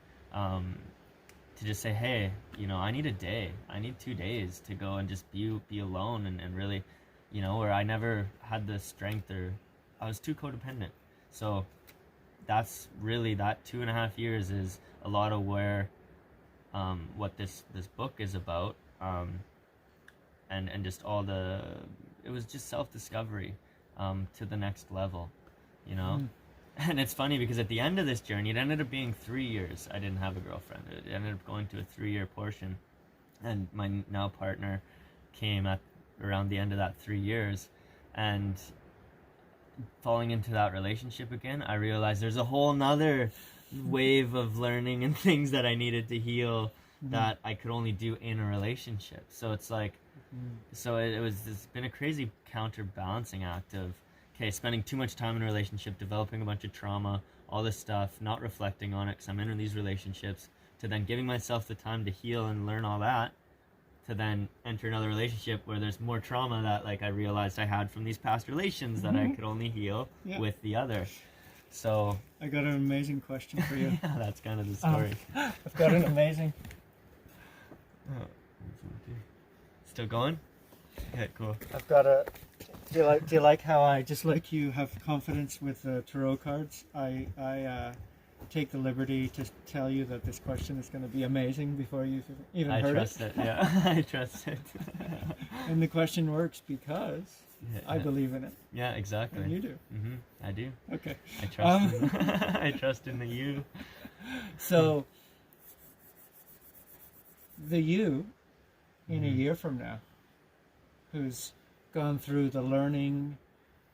just say, hey, I need a day, I need 2 days to go and just be alone and really, where I never had the strength, or I was too codependent. So that's really, that 2.5 years is a lot of where what this book is about, and just all it was just self-discovery to the next level, And it's funny because at the end of this journey, it ended up being 3 years. I didn't have a girlfriend. It ended up going to a 3-year portion. And my now partner came at around the end of that 3 years. And falling into that relationship again, I realized there's a whole nother wave of learning and things that I needed to heal that I could only do in a relationship. So it's like, it's been a crazy counterbalancing act of, okay, spending too much time in a relationship, developing a bunch of trauma, all this stuff, not reflecting on it because I'm in these relationships, to then giving myself the time to heal and learn all that, to then enter another relationship where there's more trauma that I realized I had from these past relations that I could only heal with the other. So I got an amazing question for you. Yeah, that's kind of the story. I've got an amazing... Still going? Okay, cool. I've got a... Do you like how I just let you have confidence with the tarot cards? I take the liberty to tell you that this question is going to be amazing before you've even heard it. I trust it. Yeah, I trust it. And the question works because I believe in it. Yeah, exactly. And you do. I do. Okay. I trust. I trust in the you. So, the you in a year from now, who's gone through the learning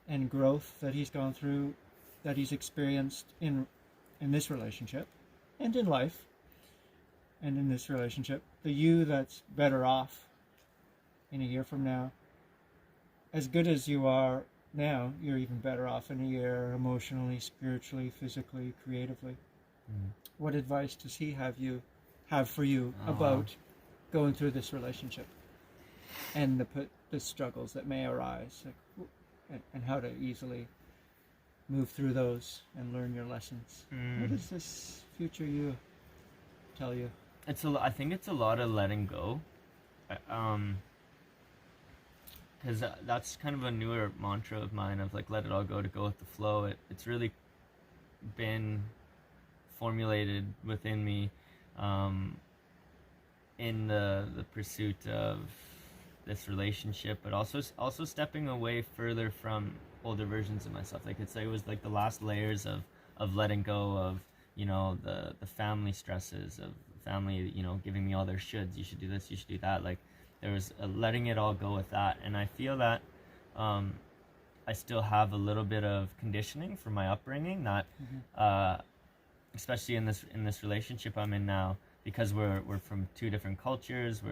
and growth that he's gone through that he's experienced in this relationship and in life and in this relationship, the you that's better off in a year from now, as good as you are now, you're even better off in a year emotionally, spiritually, physically, creatively. What advice does he have for you about going through this relationship and the struggles that may arise, and how to easily move through those and learn your lessons? What does this future you tell you? I think it's a lot of letting go. Because that's kind of a newer mantra of mine, of like, let it all go, to go with the flow. It's really been formulated within me in the pursuit of this relationship, but also stepping away further from older versions of myself. Like it was like the last layers of letting go of, you know, the family stresses of family, you know, giving me all their shoulds. You should do this, you should do that. Like there was letting it all go with that. And I feel that I still have a little bit of conditioning from my upbringing, not especially in this relationship I'm in now, because we're from two different cultures.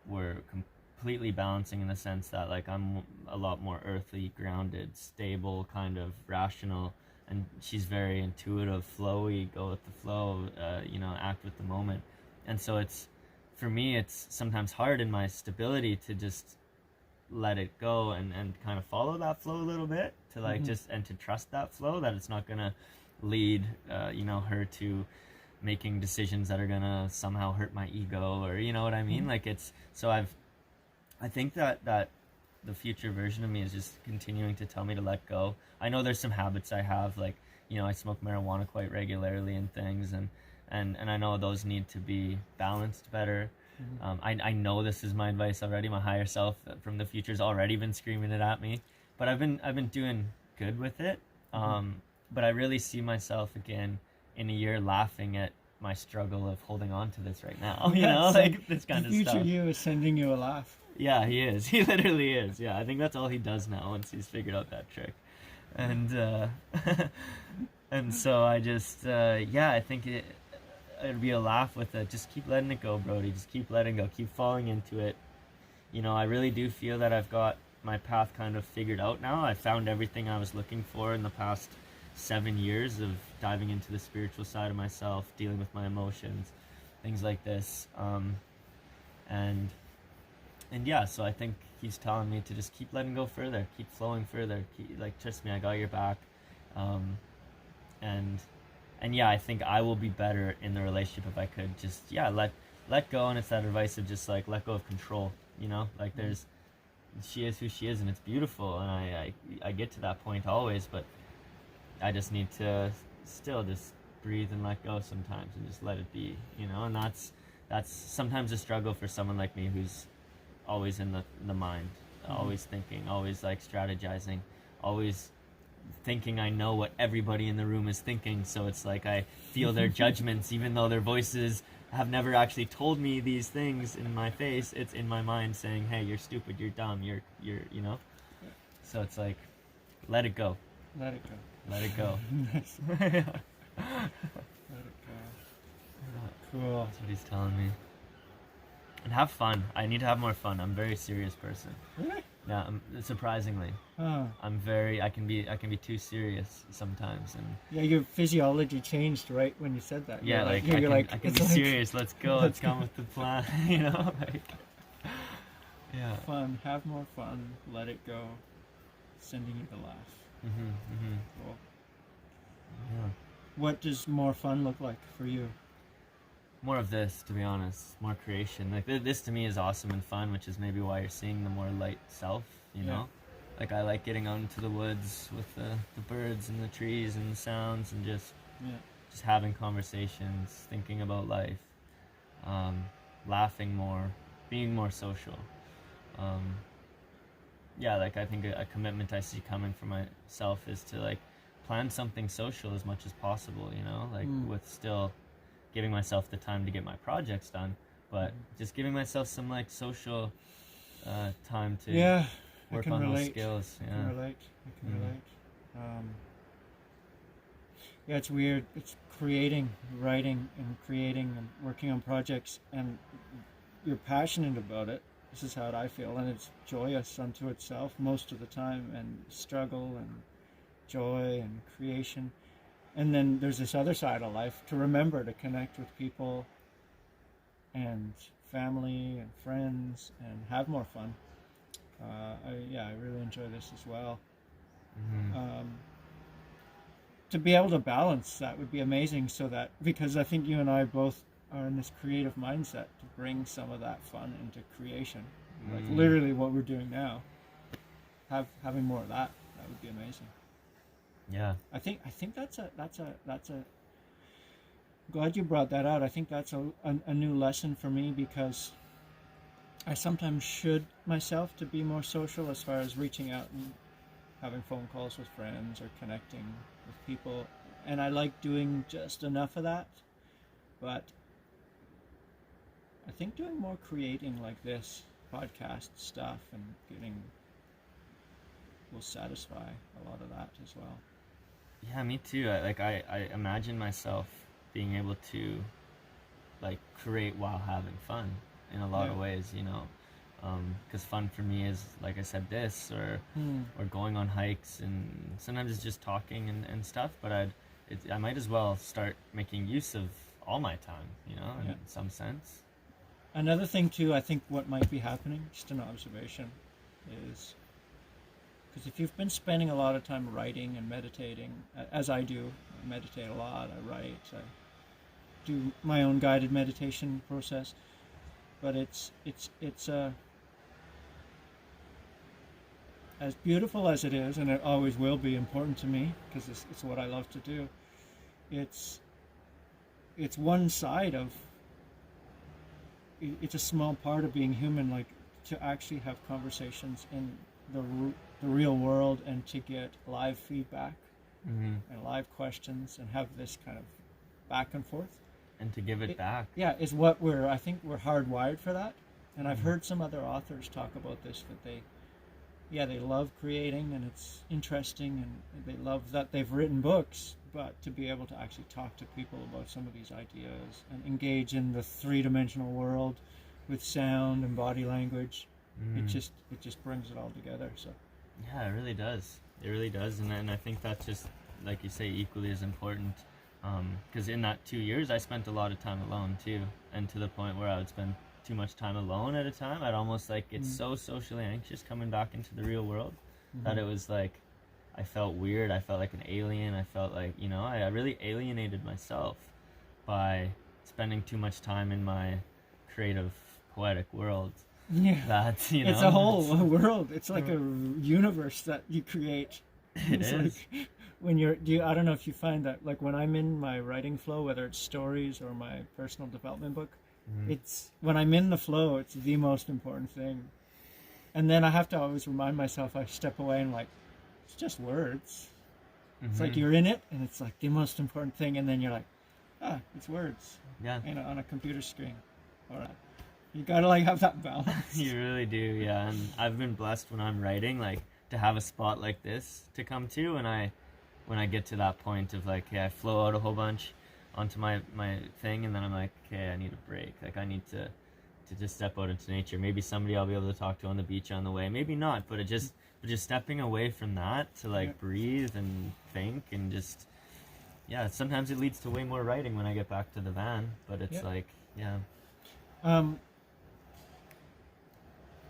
We're completely balancing in the sense that like I'm a lot more earthly, grounded, stable, kind of rational, and she's very intuitive, flowy, go with the flow, you know, act with the moment. And so for me it's sometimes hard in my stability to just let it go and kind of follow that flow a little bit, to like just, and to trust that flow, that it's not gonna lead you know, her to making decisions that are gonna somehow hurt my ego, or you know what I mean. Like it's, so I think that the future version of me is just continuing to tell me to let go. I know there's some habits I have, like, you know, I smoke marijuana quite regularly and things, and I know those need to be balanced better. I know this is my advice already. My higher self from the future's already been screaming it at me, but I've been doing good with it. But I really see myself again in a year laughing at my struggle of holding on to this right now. You know, like this kind of stuff. The future you is sending you a laugh. Yeah, he is. He literally is. Yeah, I think that's all he does now once he's figured out that trick. And and so I just yeah, I think it'd be a laugh with it. Just keep letting it go, Brody. Just keep letting go. Keep falling into it. You know, I really do feel that I've got my path kind of figured out now. I found everything I was looking for in the past 7 years of diving into the spiritual side of myself, dealing with my emotions, things like this. And yeah, so I think he's telling me to just keep letting go further, keep flowing further, like, trust me, I got your back. And yeah, I think I will be better in the relationship if I could just, yeah, let go. And it's that advice of just like, let go of control, you know, like she is who she is, and it's beautiful. And I get to that point always, but I just need to still just breathe and let go sometimes and just let it be, you know. And that's sometimes a struggle for someone like me who's always in the mind, always thinking, always like strategizing, always thinking I know what everybody in the room is thinking. So it's like I feel their judgments, even though their voices have never actually told me these things in my face. It's in my mind saying, hey, you're stupid, you're dumb, you're you know. So it's like, let it go. Let it go. Let it go. Nice. Let it go. Cool. That's what he's telling me. And have fun. I need to have more fun. I'm a very serious person. Really? Yeah, surprisingly. Oh. I can be too serious sometimes, and yeah, your physiology changed right when you said that. Yeah, I can be serious. Let's go. Let's come with the plan. You know, like, yeah. Fun. Have more fun. Let it go. Sending you the laugh. Cool. Yeah. What does more fun look like for you? More of this, to be honest. More creation. Like this to me is awesome and fun, which is maybe why you're seeing the more light self. You know, like I like getting out into the woods with the birds and the trees and the sounds, and just having conversations, thinking about life, laughing more, being more social. Yeah, like I think a commitment I see coming for myself is to like plan something social as much as possible, you know, like with still giving myself the time to get my projects done, but just giving myself some like social time to work on those skills. I can relate. Yeah, it's weird. It's creating, writing, and creating, and working on projects, and you're passionate about it. This is how I feel, and it's joyous unto itself most of the time, and struggle, and joy, and creation. And then there's this other side of life to remember to connect with people, and family, and friends, and have more fun. I really enjoy this as well. To be able to balance that would be amazing, so that, because I think you and I both are in this creative mindset to bring some of that fun into creation, like literally what we're doing now. Having more of that would be amazing. Yeah, I think that's a glad you brought that out. I think that's a new lesson for me, because I sometimes should myself to be more social as far as reaching out and having phone calls with friends or connecting with people, and I like doing just enough of that. But I think doing more creating like this podcast stuff and getting will satisfy a lot of that as well. Yeah, me too. I imagine myself being able to like create while having fun in a lot of ways, you know, because fun for me is, like I said, this or going on hikes, and sometimes it's just talking and stuff. But I might as well start making use of all my time, you know, in some sense. Another thing too, I think what might be happening, just an observation, is because if you've been spending a lot of time writing and meditating, as I do, I meditate a lot, I write, I do my own guided meditation process, but it's as beautiful as it is, and it always will be important to me because it's what I love to do. It's one side of, it's a small part of being human, like to actually have conversations in the real world and to get live feedback and live questions and have this kind of back and forth. And to give it back. Yeah, is what I think we're hardwired for that. And I've heard some other authors talk about this, that they love creating and it's interesting and they love that they've written books, but to be able to actually talk to people about some of these ideas and engage in the three-dimensional world with sound and body language, it just brings it all together. So yeah, it really does. It really does. And I think that's just, like you say, equally as important. Because in that 2 years, I spent a lot of time alone too, and to the point where I would spend too much time alone at a time. I'd almost like get so socially anxious coming back into the real world that it was like I felt weird. I felt like an alien. I felt like, you know, I really alienated myself by spending too much time in my creative, poetic world. Yeah, that, you know, it's a whole world. It's like a universe that you create. It is. Like, when I don't know if you find that, like when I'm in my writing flow, whether it's stories or my personal development book, it's when I'm in the flow, it's the most important thing. And then I have to always remind myself, I step away and like, it's just words. It's like you're in it and it's like the most important thing, and then you're like, it's words. Yeah. You know, on a computer screen. All right. You gotta like have that balance. You really do, yeah. And I've been blessed when I'm writing, like, to have a spot like this to come to, and when I get to that point of like, I flow out a whole bunch onto my thing, and then I'm like, okay, I need a break. Like, I need to just step out into nature. Maybe somebody I'll be able to talk to on the beach on the way. Maybe not, but just stepping away from that to like breathe and think and just, sometimes it leads to way more writing when I get back to the van, but it's like,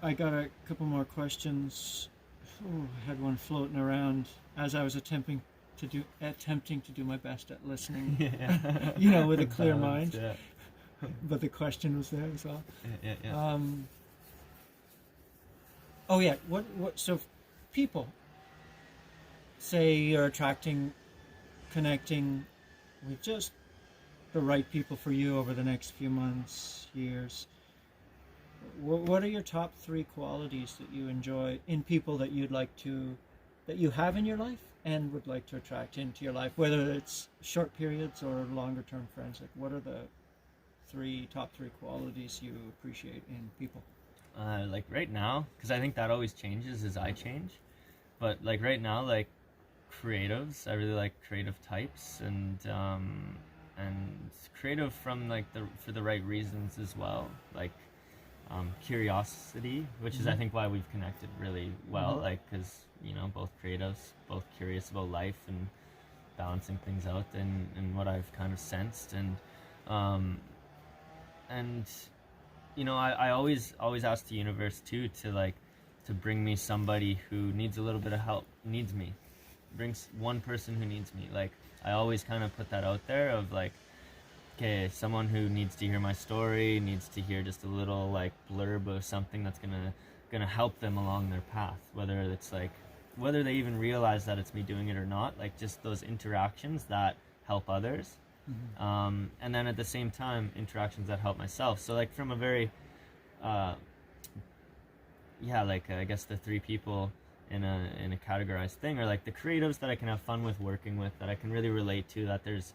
I got a couple more questions. I had one floating around as I was attempting to do my best at listening. You know, with a clear mind. Yeah. But the question was there as well. What? So, people say you're connecting with just the right people for you over the next few months, years. What are your top 3 qualities that you enjoy in people that that you have in your life and would like to attract into your life, whether it's short periods or longer term friends? Like, what are the top 3 qualities you appreciate in people? Like right now, because I think that always changes as I change, but like right now, like creatives. I really like creative types, and creative from like for the right reasons as well. Like curiosity, which is I think why we've connected really well. Like because both creatives, both curious about life and balancing things out, and what I've kind of sensed, and I always ask the universe too to bring me somebody who needs a little bit of help, needs me, brings one person who needs me. Like I always kind of put that out there of like, okay, someone who needs to hear my story, needs to hear just a little like blurb of something that's gonna help them along their path, whether they even realize that it's me doing it or not, like just those interactions that help others. And then at the same time, interactions that help myself. So like from a very, I guess the three people in a categorized thing are like the creatives that I can have fun with working with, that I can really relate to, that there's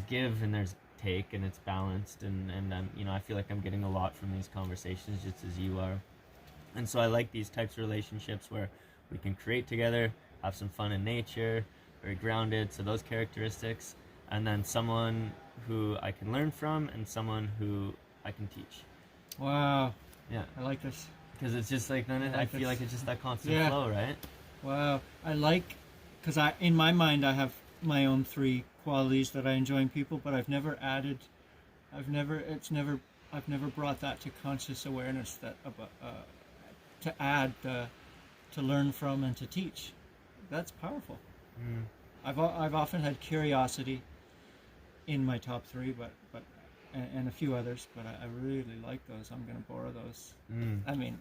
give and there's take, and it's balanced, and I feel like I'm getting a lot from these conversations just as you are. And so I like these types of relationships where we can create together, have some fun in nature, very grounded, so those characteristics, and then someone who I can learn from and someone who I can teach. Wow. Yeah. I like this. Because it's just like, then I feel like it's just that constant flow, right? Wow. I like, because in my mind I have my own three qualities that I enjoy in people, but I've never brought that to conscious awareness, that to add, to learn from and to teach. That's powerful. I've often had curiosity in my top three, but and a few others, but I really like those. I'm going to borrow those. I mean,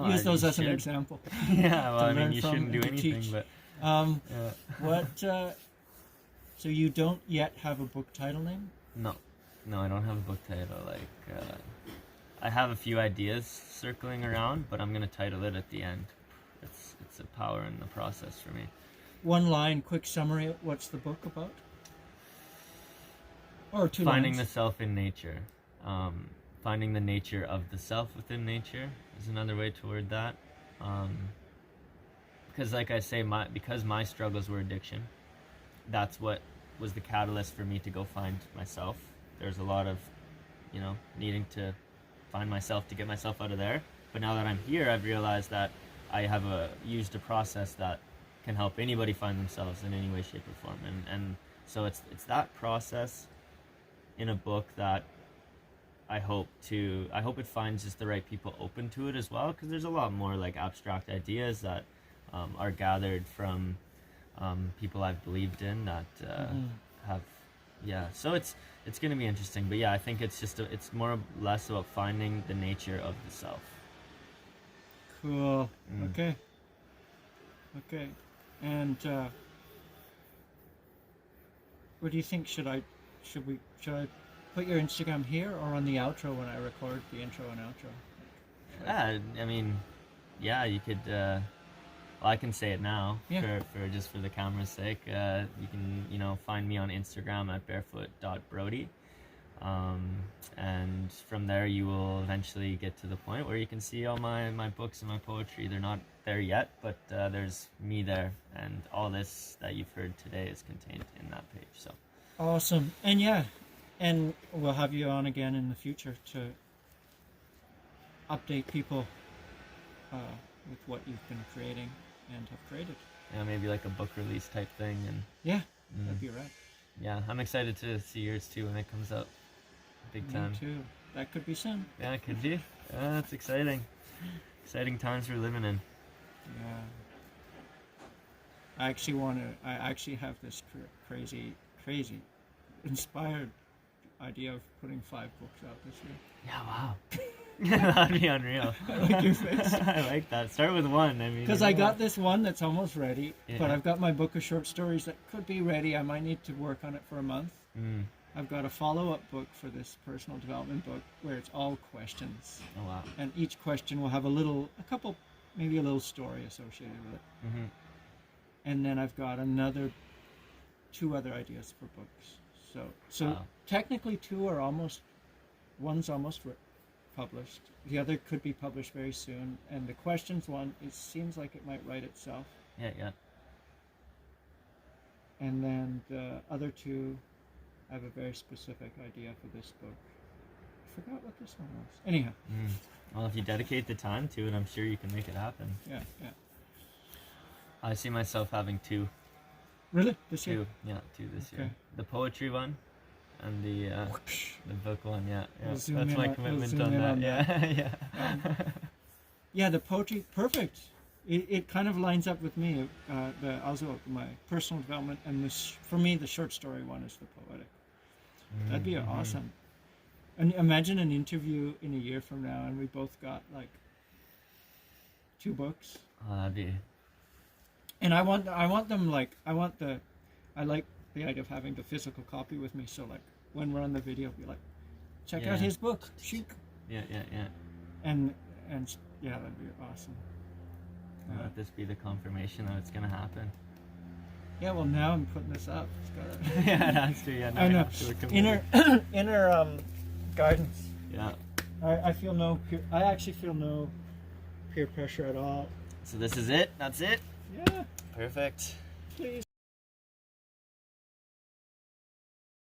use those as an example. Yeah, well, I mean, you shouldn't do anything, teach. but... What, so you don't yet have a book title name? No, I don't have a book title. Like, I have a few ideas circling around, but I'm going to title it at the end. It's a power in the process for me. One line, quick summary, what's the book about? Or two Finding lines. the self in nature. Finding the nature of the self within nature is another way to word that. Because like I say, because my struggles were addiction, that's what was the catalyst for me to go find myself. There's a lot of, needing to find myself to get myself out of there. But now that I'm here, I've realized that I have used a process that can help anybody find themselves in any way, shape, or form. And so it's that process in a book that I hope it finds just the right people open to it as well, because there's a lot more like abstract ideas that are gathered from people I've believed in that have, so it's going to be interesting. But I think it's just it's more or less about finding the nature of the self. Cool. Okay. And what do you think? Should I put your Instagram here or on the outro when I record the intro and outro? I mean, you could. Well, I can say it now for the camera's sake. You can find me on Instagram at barefoot.brody. And from there you will eventually get to the point where you can see all my books and my poetry. They're not there yet, but there's me there, and all this that you've heard today is contained in that page. So awesome. And we'll have you on again in the future to update people with what you've been creating and have created. Maybe like a book release type thing. And that'd be right. I'm excited to see yours too when it comes out. Big time. Me too. That could be soon. Yeah, it could be. That's exciting. Exciting times we're living in. Yeah. I actually have this crazy inspired idea of putting 5 books out this year. Yeah, wow. That'd be unreal. I like your face. I like that. Start with one. I mean, because I got this one that's almost ready, but I've got my book of short stories that could be ready. I might need to work on it for a month. I've got a follow-up book for this personal development book where it's all questions. Oh, wow. And each question will have maybe a little story associated with it. And then I've got 2 other ideas for books. So wow. Technically 2 are one's almost published. The other could be published very soon. And the questions one, it seems like it might write itself. Yeah. And then the other two, I have a very specific idea for this book. I forgot what this one was. Anyhow. Well, if you dedicate the time to it, I'm sure you can make it happen. Yeah. I see myself having two. Really? This year? Two. Yeah, two this year. The poetry one and the book one. Yeah. That's my commitment on that. Yeah. Yeah, the poetry, perfect. It kind of lines up with me. Also my personal development, and for me, the short story one is the poetic. That'd be awesome. And imagine an interview in a year from now, and we both got like 2 books. Oh, that'd be. And I like the idea of having the physical copy with me. So like when we're on the video, be like, check out his book. Chic. Yeah. And yeah, that'd be awesome. Let this be the confirmation that it's gonna happen. Yeah, well now I'm putting this up. Yeah, that's true. Yeah, I know. Inner guidance. Yeah. I feel I actually feel no peer pressure at all. So this is it. That's it. Yeah. Perfect. Please.